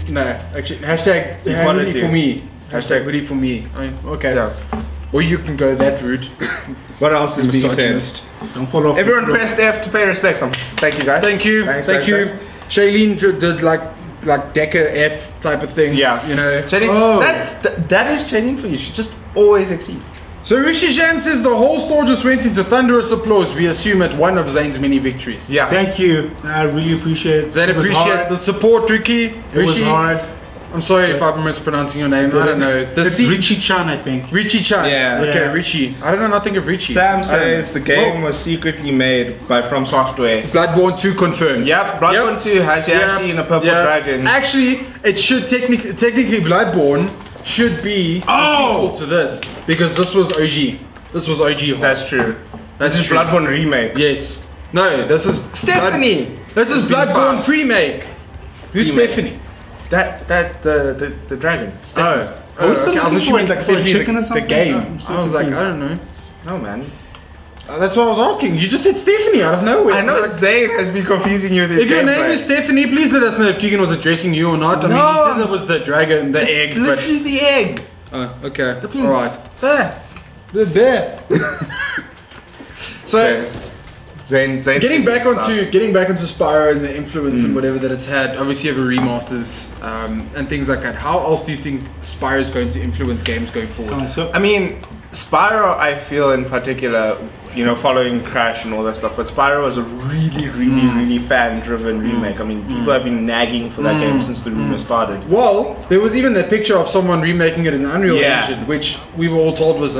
No, actually, hashtag hoodie for me. Hashtag hoodie for me. Okay. Yeah. Or you can go that route. What else is being said? Don't fall off. Everyone pressed F to pay respects. Thank you guys. Thank you. Thank you. Shailene did like Decker F type of thing. Yeah. You know. That is Shailene for you. She just always succeeds. So Rishi Jan says the whole store just went into thunderous applause. We assume at one of Zane's many victories. Yeah. Thank you. I really appreciate it. Zane appreciates the support, Ricky. It was hard. I'm sorry if I'm mispronouncing your name. I don't know. It's Richie Chan, I think. Richie Chan. Yeah. Okay, Richie. I don't know nothing of Richie. Sam says the game was secretly made by From Software. Bloodborne 2 confirmed. Yep, Bloodborne 2 has actually in a purple dragon. Actually, it should technically Bloodborne should be a sequel to this because this was OG. This was OG. That's true. This is Bloodborne remake. Yes. No, this is Stephanie. This is Bloodborne pre-make. Who's Stephanie? The dragon. Stephanie. I was still looking for like Stephanie chicken or something. The game. I was like, I don't know. No man. That's what I was asking. You just said Stephanie out of nowhere. I know Zane has been confusing you with his If your name gameplay. is Stephanie, please let us know if Keegan was addressing you or not. I mean, he says it was the dragon, the egg. It's literally the egg. Okay. All right. There. There. So, Okay. Zane getting back onto Spyro and the influence and whatever that it's had. Obviously, you have a remasters and things like that. How else do you think Spyro is going to influence games going forward? I mean, Spyro, I feel in particular, you know, following Crash and all that stuff, but Spyro was a really fan-driven remake. I mean, people have been nagging for that game since the rumor started. Well, there was even that picture of someone remaking it in the Unreal Engine, which we were all told was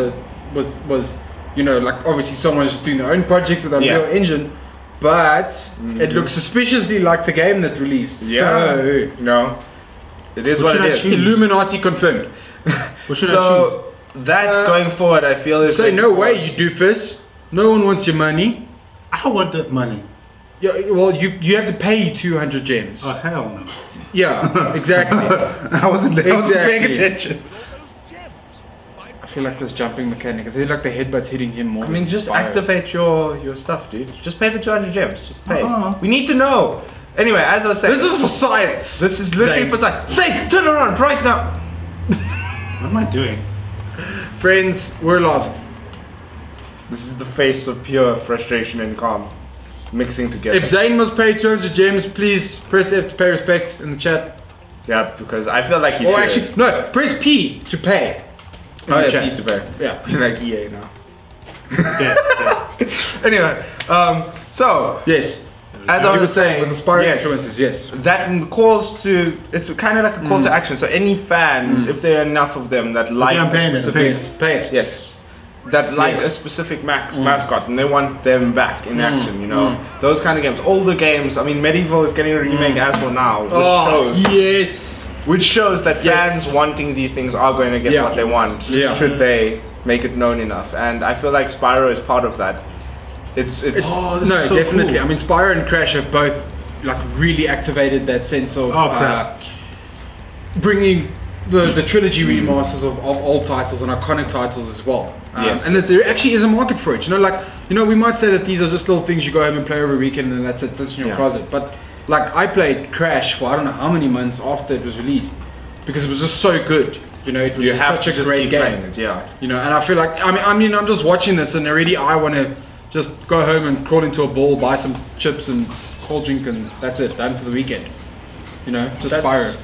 you know, like obviously someone's just doing their own project with Unreal Engine, but it looks suspiciously like the game that released. So, no, it is what it is. Illuminati confirmed. What should I choose? That going forward, I feel is say no way, you doofus. No one wants your money. I want that money. Yeah, well, you have to pay 200 gems. Oh hell no. Yeah, exactly. I wasn't paying attention. I feel like this jumping mechanic. I feel like the headbutt's hitting him more. I mean, just activate your stuff, dude. Just pay the 200 gems. Just pay. We need to know. Anyway, as I was saying, this is for science. This is literally for science. Say, turn around right now. What am I doing? Friends, we're lost. This is the face of pure frustration and calm mixing together. If Zane must pay 200 gems, please press F to pay respects in the chat. Yeah, because I feel like you Or should. actually, no, press P to pay. Oh yeah, P to pay. Yeah. Like EA now. Yeah. Anyway, so Yes. as I was saying, with the Spyro influences, yes. that calls to, it's kind of like a call to action. So any fans, if there are enough of them that like a specific, pay it. yes, that like a specific mascot and they want them back in action, you know, those kind of games. Older games, I mean, Medieval is getting a remake as for now, which shows that fans wanting these things are going to get what they want, should they make it known enough. And I feel like Spyro is part of that. It's so definitely. cool. I mean, Spyro and Crash have both like really activated that sense of bringing the trilogy remasters of old titles and iconic titles as well. And that there actually is a market for it. You know, like, you know, we might say that these are just little things you go home and play over a weekend and that's it, it's in your closet. But like, I played Crash for I don't know how many months after it was released because it was just so good. You know, it was just such a great game. You know, and I feel like I mean, I'm just watching this and already I want to just go home and crawl into a ball, buy some chips and cold drink, and that's it, done for the weekend. You know, just Spyro.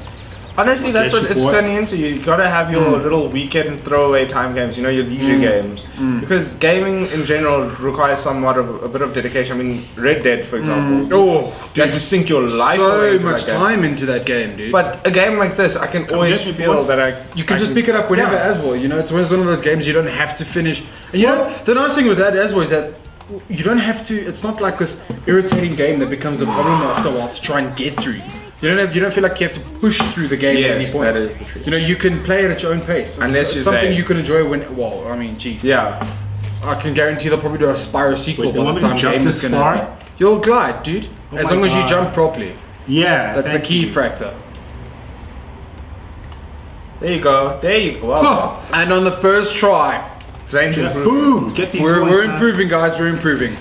Honestly, that's what it's turning into. You gotta have your little weekend throwaway time games, you know, your leisure games. Because gaming in general requires somewhat of a bit of dedication. I mean, Red Dead, for example. You had to sink your life away so much time into that game, dude. But a game like this, I can always feel that you can just pick it up whenever as well. You know, it's one of those games you don't have to finish. And you know, the nice thing with that as well is that you don't have to. It's not like this irritating game that becomes a problem after a while to try and get through. You don't feel like you have to push through the game at any point. That is the truth. You know, you can play it at your own pace. Unless it's something you can enjoy when. Well, I mean, geez. Yeah. I can guarantee they'll probably do a Spyro sequel by the time game is gonna. You'll glide, dude. As long as you jump properly. Yeah. That's the key factor. There you go. There you go. Well, and on the first try. Zane's boom! Get these ones. We're improving, guys. We're improving.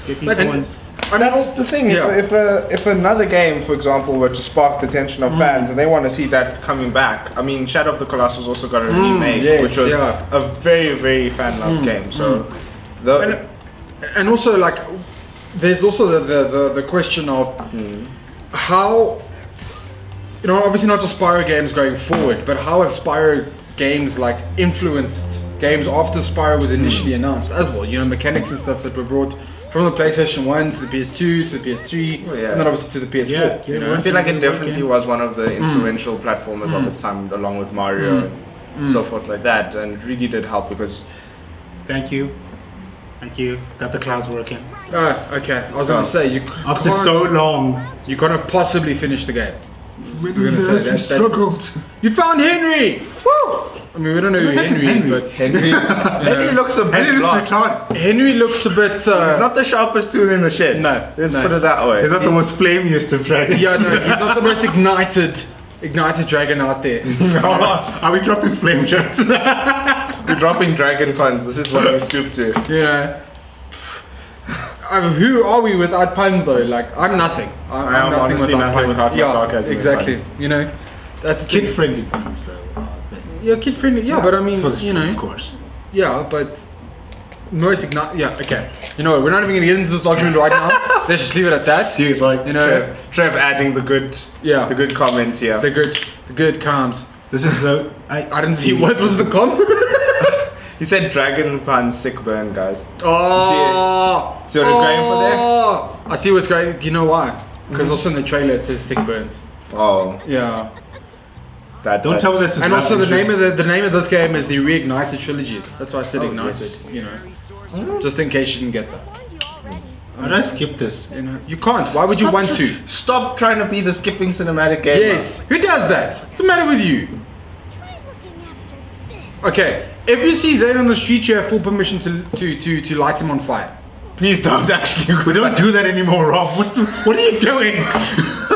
Get these ones. I mean, that's the thing. If another game, for example, were to spark the attention of fans and they want to see that coming back, I mean, Shadow of the Colossus also got a remake, which was a very, very fan-loved game. So, and also like, there's also the question of how, you know, obviously not just Spyro games going forward, but how have Spyro games like influenced games after Spyro was initially announced as well? You know, mechanics and stuff that were brought from the PlayStation 1 to the PS2 to the PS3 and then obviously to the PS4. You know? I feel like it definitely was one of the influential platformers of its time, along with Mario and so forth like that, and it really did help because. Thank you. Got the clouds working. Okay. I was gonna say after so long, you can't possibly finish the game. We struggled. You found Henry. Woo! I mean, we don't know who Henry is, but Henry looks a bit lost. Henry looks a bit. He's not the sharpest tool in the shed. No, let's put it that way. He's not the most flamiest of dragons. Yeah, no, he's not the most ignited dragon out there. Are we dropping flame jokes? We're dropping dragon puns. This is what we stoop to. Yeah. who are we without puns though? Like, I'm nothing. I'm nothing honestly without nothing puns. without my Yeah, sarcasm and exactly. puns. You know, that's the thing. Kid-friendly puns, though. Yeah, kid friendly. Yeah, but I mean, For the you know, of course. yeah, but most yeah, okay. You know what? We're not even gonna get into this argument right now. Let's just leave it at that. Dude, like, You know, Trev adding the good comments here. the good comms. this is so. I didn't see what was the com. He said dragon pun sick burn, guys. Oh, See what he's going for there? Oh, I see what's going. You know why? Because also in the trailer it says sick burns. Oh, Yeah. Don't tell me that's his And also love the name interest. of the name of this game is the Reignited Trilogy. That's why I said ignited. yes. You know, just in case you didn't get that. How do I skip this? You know, you can't. Why would you want to? Stop trying to be the skipping cinematic game. Yes. Who does that? What's the matter with you? Try looking after this. Okay. If you see Zane on the street, you have full permission to light him on fire. Please don't actually. We don't do that anymore, Rob. What are you doing?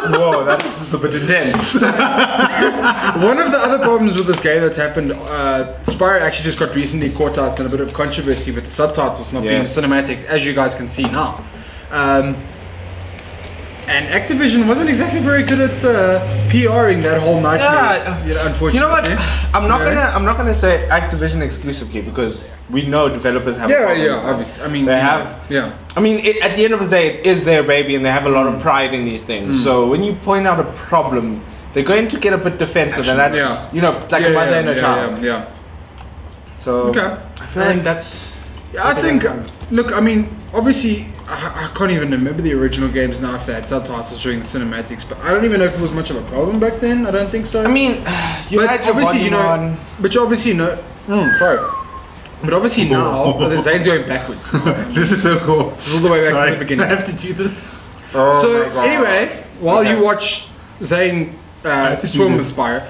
Whoa, that's just a bit intense. One of the other problems with this game that's happened, Spyro actually just got recently caught out in a bit of controversy with the subtitles not being cinematics, as you guys can see now. And Activision wasn't exactly very good at PRing that whole nightmare. Yeah, unfortunately. you know what? I'm not gonna say Activision exclusively because we know developers have. Obviously. I mean, They have. Yeah. I mean, at the end of the day, it is their baby, and they have a lot of pride in these things. So when you point out a problem, they're going to get a bit defensive, and that's like a mother and a child. Yeah. So Okay. I feel like that's. Yeah, I think. Look, I mean, obviously, I can't even remember the original games now if they had subtitles during the cinematics, but I don't even know if it was much of a problem back then. I don't think so. I mean, you but had your obviously, volume on. But you obviously know. Sorry. But obviously now, the Zane's going backwards. Now. This is so cool. All the way back Sorry, to the beginning. I have to do this. Oh So my God. anyway, while you watch Zane swim with Spyro,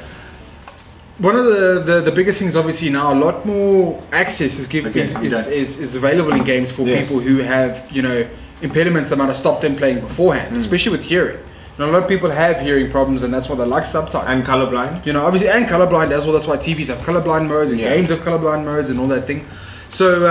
one of the biggest things obviously now, a lot more access is available in games for people who have, you know, impediments that might have stopped them playing beforehand, especially with hearing. You know, a lot of people have hearing problems, and that's why they like subtitles. And colorblind. You know, obviously, and colorblind as well. That's why TVs have colorblind modes and games have colorblind modes and all that thing. So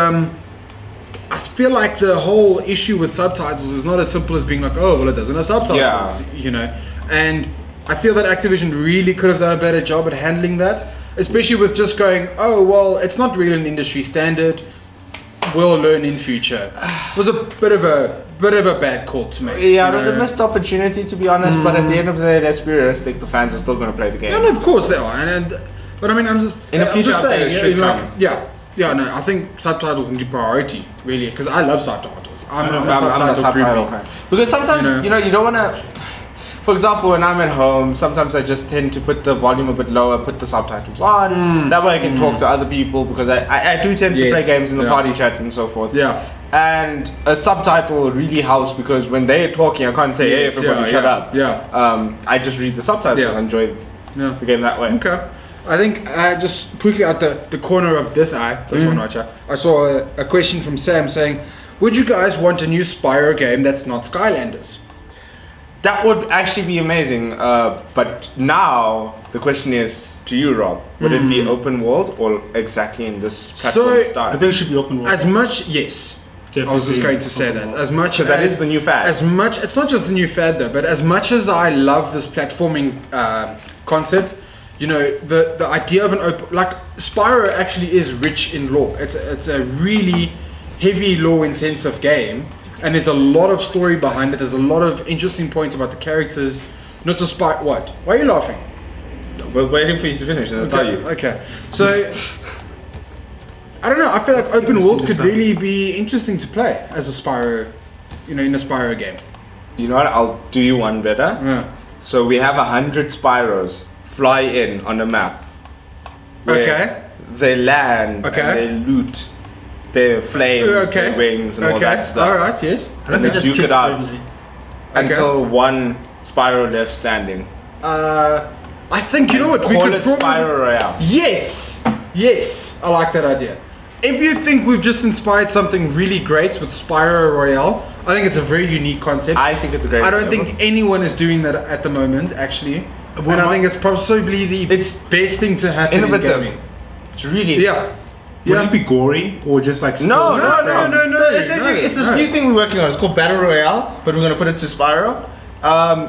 I feel like the whole issue with subtitles is not as simple as being like, oh, well, it doesn't have subtitles. Yeah. You know, and I feel that Activision really could have done a better job at handling that, especially with just going, oh, well, it's not really an industry standard. We'll learn in future. It was a bit of a bad call to make. Yeah, it was a missed opportunity to be honest. But at the end of the day, let's be realistic. The fans are still going to play the game. And of course they are. But I mean, I'm just In the future, just saying, it should come. Yeah, no, I think subtitles need priority really because I love subtitles. I'm a I'm a subtitle groupie. fan. Because sometimes, you know, you don't want to. For example, when I'm at home, sometimes I just tend to put the volume a bit lower, put the subtitles on. That way I can talk to other people because I do tend to play games in the party chat and so forth. Yeah. And a subtitle really helps because when they're talking, I can't say, hey, everybody, shut up. Yeah. I just read the subtitles and enjoy the game that way. Okay. I think just quickly at the corner of this eye, this one right here, I saw a question from Sam saying, would you guys want a new Spyro game that's not Skylanders? That would actually be amazing. But now the question is to you, Rob. Would it be open world or exactly in this platform style? I think it should be open world. As much, yes. Definitely I was just going to say that. As much as that is the new fad. As much, it's not just the new fad though, but as much as I love this platforming concept, you know, the idea of an open, like Spyro actually is rich in lore. It's a really heavy lore intensive game. And there's a lot of story behind it. There's a lot of interesting points about the characters. Not just what? Why are you laughing? We're waiting for you to finish and I'll tell you. Okay. So, I don't know. I feel like open world could really be interesting to play as a Spyro, you know, in a Spyro game. You know what? I'll do you one better. Yeah. So we have 100 Spyros fly in on a map. Okay. They land and they loot their flames, their wings and all that stuff. Alright, yes. And they duke it out until one Spyro left standing. I think, you know what, we call could it Spyro Royale. Yes! Yes! I like that idea. If you think we've just inspired something really great with Spyro Royale, I think it's a very unique concept. I think it's a great I don't think anyone is doing that at the moment, actually. And I think it's possibly the best thing to happen innovative. in gaming. It's really... Yeah. Would it be gory or just like No. no. Essentially, it's this new thing we're working on. It's called Battle Royale, but we're gonna put it to Spyro.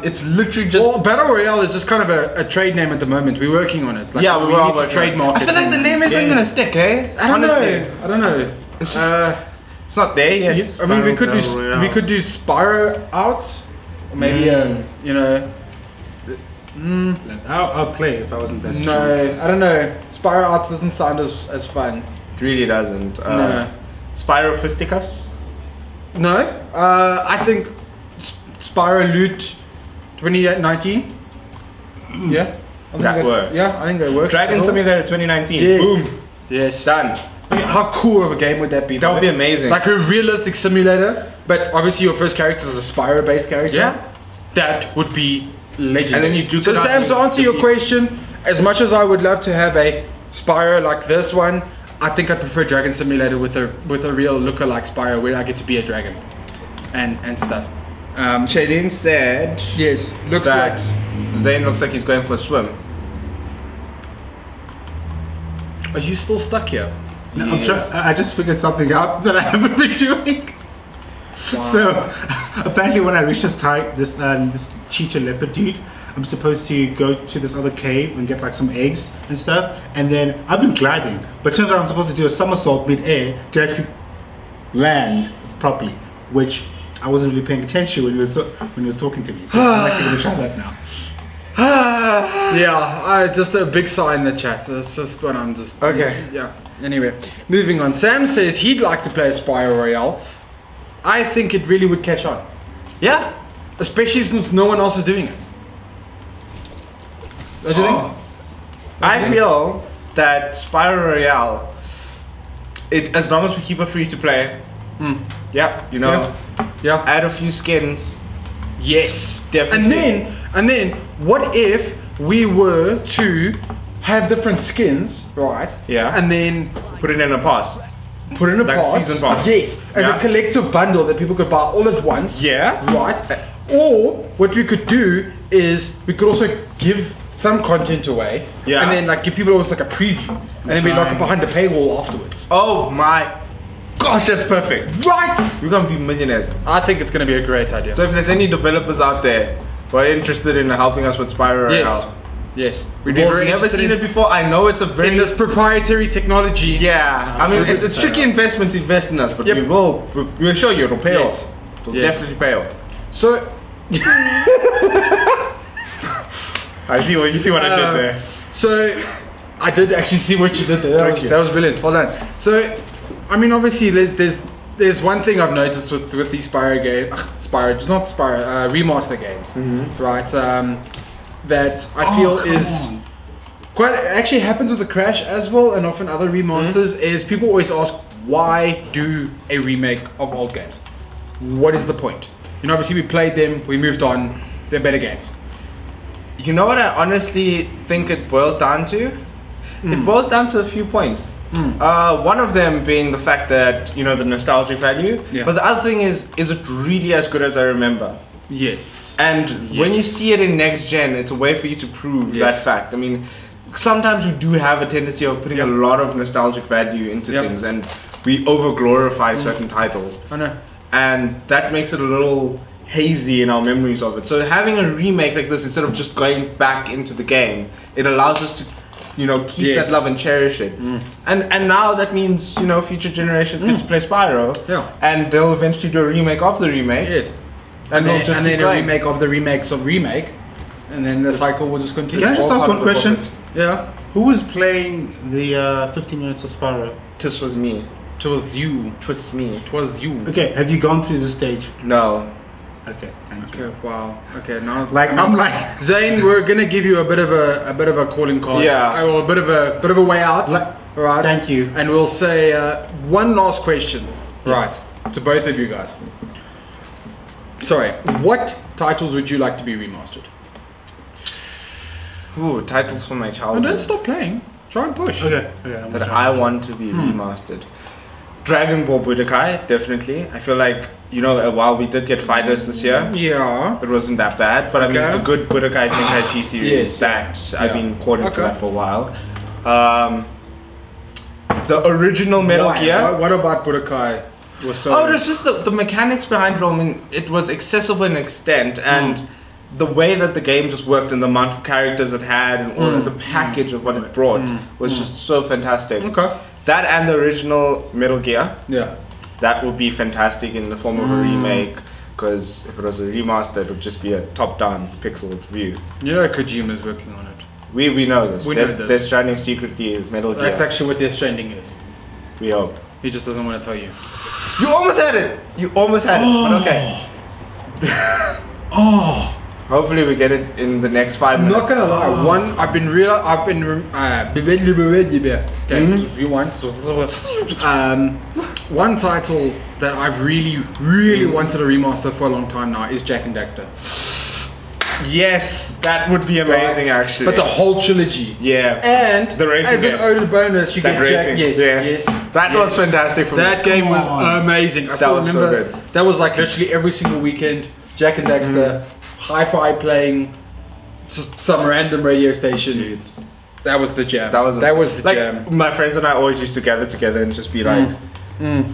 It's literally just. Well, Battle Royale is just kind of a trade name at the moment. We're working on it. Like, yeah, we need are to trademark it. I feel like the name isn't gonna stick, eh? I don't know. It's just. It's not there yet. I mean, we could do Spyro out, or maybe you know. I'll play if I wasn't that No, I don't know. Spyro out doesn't sound as fun. It really doesn't. No. Spyro Fisticuffs? No, I think Spyro Loot 2019. Yeah, That works. Yeah, I think that works. Dragon Simulator 2019. Yes. Boom. Yes. Done. How cool of a game would that be? That would be amazing. Like a realistic simulator, but obviously your first character is a Spyro-based character. Yeah. That would be legendary. And then you do. So Sam, to answer your question, as much as I would love to have a Spyro like this one, I think I prefer Dragon Simulator with a real lookalike Spyro where I get to be a dragon and stuff. Shading said Yes, looks that like. Zane looks like he's going for a swim. Are you still stuck here? No, I just figured something out that I haven't been doing. Wow. So apparently, when I reach this cheetah leopard dude, I'm supposed to go to this other cave and get like some eggs and stuff. And then I've been gliding, but turns out I'm supposed to do a somersault mid-air to actually land properly, which I wasn't really paying attention when he was talking to me. So I'm actually going to try that now. Yeah, just a big sigh in the chat. So that's just what I'm just. Okay. Yeah. Anyway, moving on. Sam says he'd like to play a Spyro Royale. I think it really would catch on. Yeah. Especially since no one else is doing it. Don't you think? I feel that Spyro Royale, as long as we keep it free to play, yeah, you know, Yeah. add a few skins. Yes. Definitely. And then, what if we were to have different skins, right? Yeah. And then Put it in a pass. put in a Like pass. season pass. Yes. As a collective bundle that people could buy all at once. Yeah. Right. Or what we could do is we could also give some content away. Yeah. And then like give people almost like a preview. And then we lock it behind the paywall afterwards. Oh my gosh, that's perfect. Right! We're gonna be millionaires. I think it's gonna be a great idea. So if there's any developers out there who are interested in helping us with Spyro Royale, Yes. we've never seen it before. I know it's a very in this proprietary technology. yeah. I mean, it's a tricky investment to invest in us, but we'll show you it'll pay Yes. off. It'll Yes. definitely pay off. So I see what you see what I did there. So I did actually see what you did there. That was brilliant. Well done. So I mean, obviously, there's one thing I've noticed with these Spyro remaster games, right? That I feel is quite actually happens with the Crash as well, and often other remasters. Is people always ask, why do a remake of old games? What is the point? You know, obviously we played them, we moved on. They're better games. You know what I honestly think it boils down to? It boils down to a few points. One of them being the fact that, you know, the nostalgic value. Yeah. But the other thing is it really as good as I remember? Yes. And when you see it in next gen, it's a way for you to prove that fact. I mean, sometimes we do have a tendency of putting a lot of nostalgic value into things, and we over glorify certain titles. I know. And that makes it a little hazy in our memories of it. So having a remake like this, instead of just going back into the game, it allows us to, you know, keep that love and cherish it. And now that means, you know, future generations get to play Spyro. Yeah. And they'll eventually do a remake of the remake. Yes. And we'll just keep then a going. remake of the remakes of remake, and then the cycle will just continue. Can I just ask one question? Yeah. Who was playing the 15 minutes of Spyro? This was me. It was you. It was me. It was you. Okay, have you gone through this stage? No. Okay, thank you. Okay. Wow. Okay. Now. I'm like Zane, we're gonna give you a bit of a calling card. Yeah. Or a bit of a way out. All right. Thank you. And we'll say one last question. Right. To both of you guys. Sorry. What titles would you like to be remastered? Ooh, titles from my Oh, childhood. don't stop playing. Try and push. Okay. That I want to be remastered. Dragon Ball Budokai, definitely. I feel like, you know, while we did get fighters this year, Yeah. it wasn't that bad. But I mean, a good Budokai Tenkaichi series, Yes. I've been calling for that for a while. The original Metal Gear. What about Budokai? Was so Oh, it was just the mechanics behind it all. I mean, it was accessible in extent, and the way that the game just worked and the amount of characters it had and all of the package of what it brought was just so fantastic. Okay. That and the original Metal Gear. Yeah. That would be fantastic in the form of a remake, because if it was a remaster, it would just be a top-down pixel view. You know Kojima's working on it. We know this. We know this. Death Stranding secretly Metal Gear. That's actually what Death Stranding is. We hope. He just doesn't want to tell you. You almost had it! You almost had it, but okay. Hopefully we get it in the next 5 I'm minutes. not gonna lie. One title that I've really wanted a remaster for a long time now is Jak and Daxter. Yes, that would be amazing actually. But the whole trilogy. Yeah. And the racing as an added bonus, you that get Jak. racing. Yes. That was fantastic for me. That game was amazing. I still was so remember good. that was like literally every single weekend. Jak and Daxter, hi-fi playing, just some random radio station. Dude. That was the jam. That was the like, jam. My friends and I always used to gather together and just be like,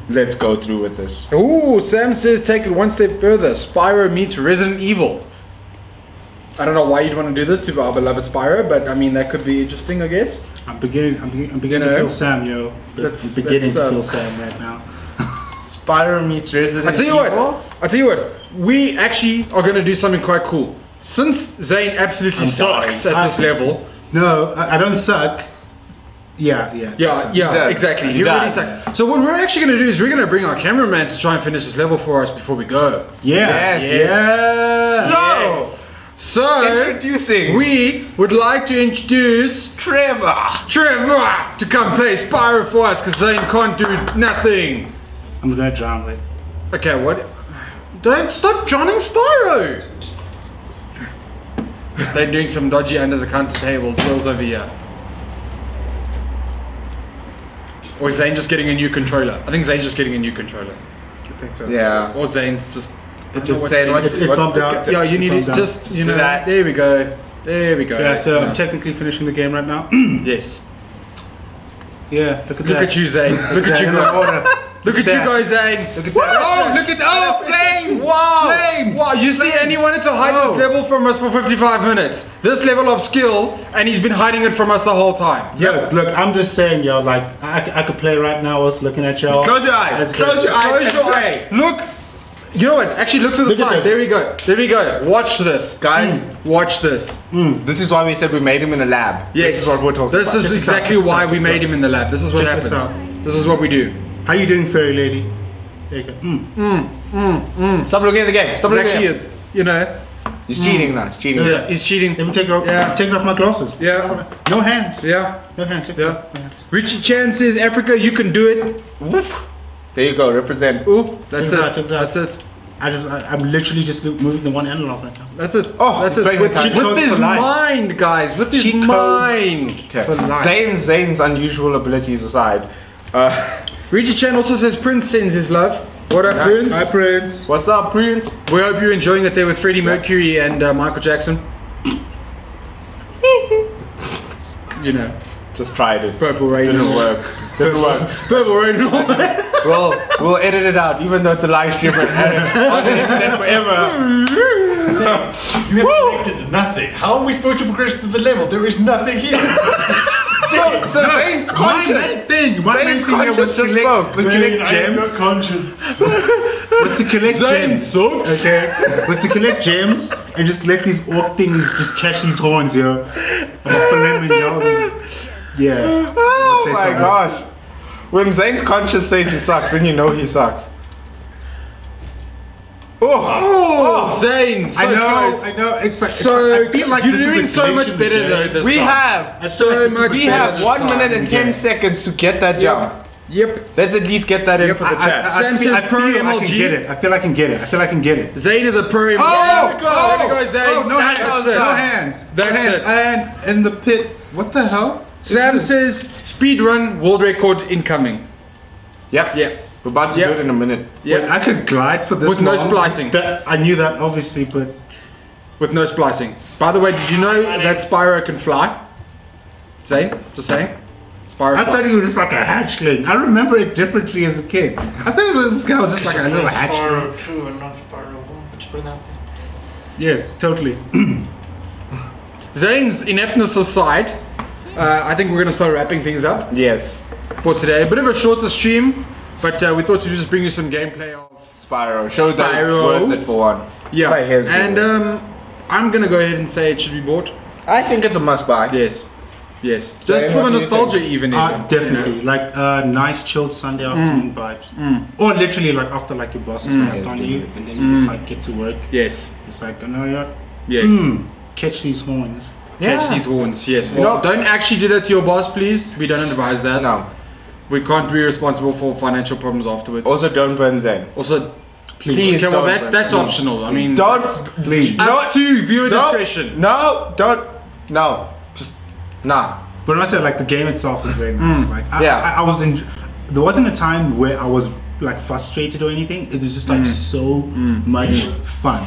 let's go through with this. Ooh, Sam says take it one step further. Spyro meets Resident Evil. I don't know why you'd want to do this to our beloved Spyro, but I mean that could be interesting, I guess. I'm beginning to feel Sam, yo. I'm beginning to feel Sam right now. Spyro meets Resident I tell you what. We actually are going to do something quite cool. Since Zane absolutely sucks at this level. No, I don't suck. Yeah, exactly. He really sucks. So what we're actually going to do is we're going to bring our cameraman to try and finish this level for us before we go. Yeah. Yes. So introducing, we would like to introduce Trevor to come play Spyro for us because Zane can't do nothing. I'm gonna drown, wait. Okay, what? Don't stop drowning Spyro! They're doing some dodgy under the counter table drills over here. Or is Zane just getting a new controller? I think Zane's just getting a new controller. I think so. Yeah. Or Zane's just... It bumped out. Yeah, you need to just, you know, that. There we go. There we go. Yeah, so I'm technically finishing the game right now. Yes. Yeah, look Look at you, Zane. Look at you, guys. Look at you guys, Zane. Look at Oh, look at that. flames! Wow. Flames! Wow, you see, and he wanted to hide this level from us for 55 minutes. This level of skill, and he's been hiding it from us the whole time. Yo, look, I'm just saying, yo, like, I could play right now. I was looking at y'all. Close your eyes. Close your eyes. Close your eyes. Look. You know what? Actually, look to the side. There we go. There we go. Watch this. Guys, watch this. This is why we said we made him in a lab. Yes. This is what we're talking This about. is exactly why we made him in the lab. This is what Check this happens. This is what we do. How you doing, fairy lady? There you go. Stop looking at the game. Stop looking at Actually, you know. He's cheating now. He's cheating. Yeah, he's cheating. Let me take off my glasses. Yeah. No hands. Yeah. No hands. Yeah. No hands. Richie Chan says, Africa, you can do it. Whoop. There you go. Represent. Ooh, that's Check it. that, check that. That's it. I'm literally just moving the one analog right now. That's it. Oh, that's he's it. playing With cheat codes his for life. mind, guys. With his Cheat codes. mind. Okay. For life. Zane's unusual abilities aside. Richie Chan also says Prince sends his love. What up, Prince? Hi, Prince. What's up, Prince? We hope you're enjoying it there with Freddie Mercury and Michael Jackson. You know, Just tried it. Purple Rain. Didn't work. Didn't work. Purple Rain. We'll edit it out, even though it's a live stream and it's on the internet forever. You have connected to nothing. How are we supposed to progress through the level? There is nothing here. So Zane's conscious. My main thing here was just collect I have gems. no conscience. Was to collect Zane gems. sucks. Okay. Was to collect gems and just let these orc things just catch these horns, yo. Yeah. Oh my gosh. When Zane's conscious says he sucks, then you know he sucks. Oh, Zane. So I know. close. I know. It's like So I feel like you're this doing is a so glitch much in the better game. though this We time. have So much we better have this 1 time. minute and 10 seconds to get that jump. Yep. Let's at least get that in for the chat. Sam says pro I MLG. can get it. I feel I can get it. I feel I can get it. Zane is a pro MLG. Oh, There we go. There we go, Zane. no hands. That's it. No hands. That's no hands. it. And in the pit. What the hell? Sam says speed run world record incoming. Yep. Yeah. We're about to do it in a minute. Yeah. Wait, I could glide for this With no long. splicing. I knew that obviously, but With no splicing. By the way, did you know that Spyro can fly? Zane, just saying. Spyro I thought he was just like a hatchling. I remember it differently as a kid. I thought this guy was just like a little hatchling. Spyro 2 and not Spyro 1. But you put it out there. Yes, totally. Zane's ineptness aside, I think we're gonna start wrapping things up Yes. for today. A bit of a shorter stream, but we thought we'd just bring you some gameplay of Spyro. Show that it's Spyro. worth it for one. yeah. My hair's And good. I'm gonna go ahead and say it should be bought. I think it's a must buy. Yes, yes. Zane, Just for what the do you nostalgia, think? even. Definitely. You know? Like nice chilled Sunday afternoon vibes. Or literally like after like your boss is up on you and then you just like get to work. Yes, It's like, you know what? yes. Catch these horns. Catch these horns. Yes. You know- Don't actually do that to your boss, please. We don't advise that. No. We can't be responsible for financial problems afterwards. Also, don't burn Zane. Also, Please okay, well don't. that's optional. I mean, Don't. Please. up to viewer No, discretion. no, don't. No. Just, nah. But I said like the game itself is very nice. Like Yeah. I was in. There wasn't a time where I was like frustrated or anything. It was just like so much fun.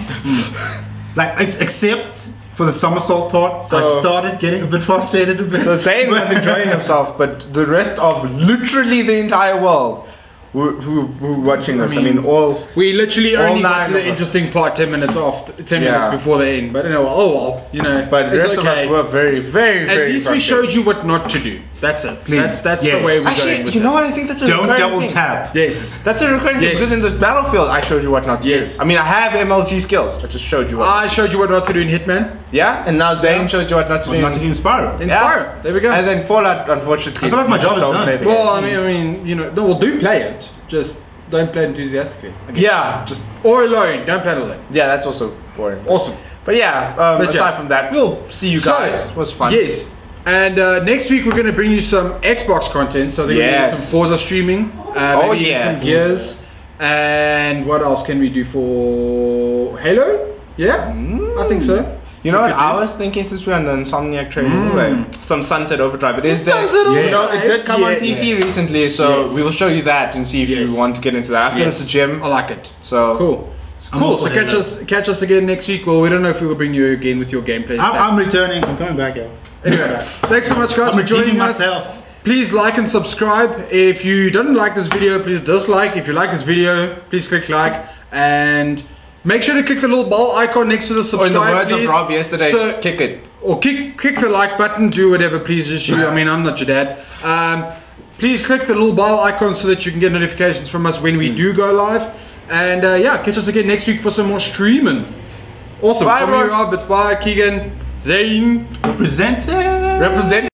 Like except for the somersault part, So- I started getting a bit frustrated a bit. So Zane was enjoying himself, but the rest of literally the entire world who were watching this, I mean, all. We literally All only got nine to the of us. interesting part 10 minutes after, 10 Yeah. minutes before the end. But you know, oh well, you know. But the it's rest okay. of us were very, very, At very least we showed you what not to do. That's it. Please. That's Yes. the way we're going Actually, with you it. know what? I think that's a Don't recurring double thing. tap. Yes. That's a recurring thing Yes. because in this battlefield, I showed you what not to Yes. do. I mean, I have MLG skills. I just showed you what. I showed you what not to do in Hitman. Yeah, and now Zane shows you what not to do. Not to inspire. In Yeah. Spyro. There we go. And then Fallout, unfortunately, I feel like my you just job is don't done. play the well, game. I mean, you know, no, we'll do play it. Just don't play enthusiastically. I guess. Yeah, just Or alone. Don't play it alone. yeah, that's also boring. Awesome. But yeah, But aside yeah. from that, we'll see you guys. It was fun. Yes. And next week we're going to bring you some Xbox content. So there'll be Yes. some Forza streaming. Maybe yeah. some Gears. And what else can we do for Halo? Yeah, I think so. You know We what? could I do. was thinking since we're on the Insomniac train anyway, some Sunset Overdrive. It is there. Sunset You know, it Overdrive, did come on yes. PC recently, so Yes. we will show you that and see if Yes. you want to get into that. After Yes. this gym, I like it. so Cool. I'm Cool. all So for catch us again next week. Well, we don't know if we will bring you again with your gameplay. I'm returning. I'm coming back, yo. Anyway, thanks so much, guys, I'm for joining redeeming us. myself. Please like and subscribe. If you didn't like this video, please dislike. If you like this video, please click like. And make sure to click the little bell icon next to the or subscribe, in the words please. of Rob yesterday, So- kick it. or click the like button, do whatever pleases you. I mean, I'm not your dad. Please click the little bell icon so that you can get notifications from us when we do go live. And yeah, catch us again next week for some more streaming. Awesome. Bye, From me, everyone. Rob, it's bye, Keegan, Zane. Represented. Represent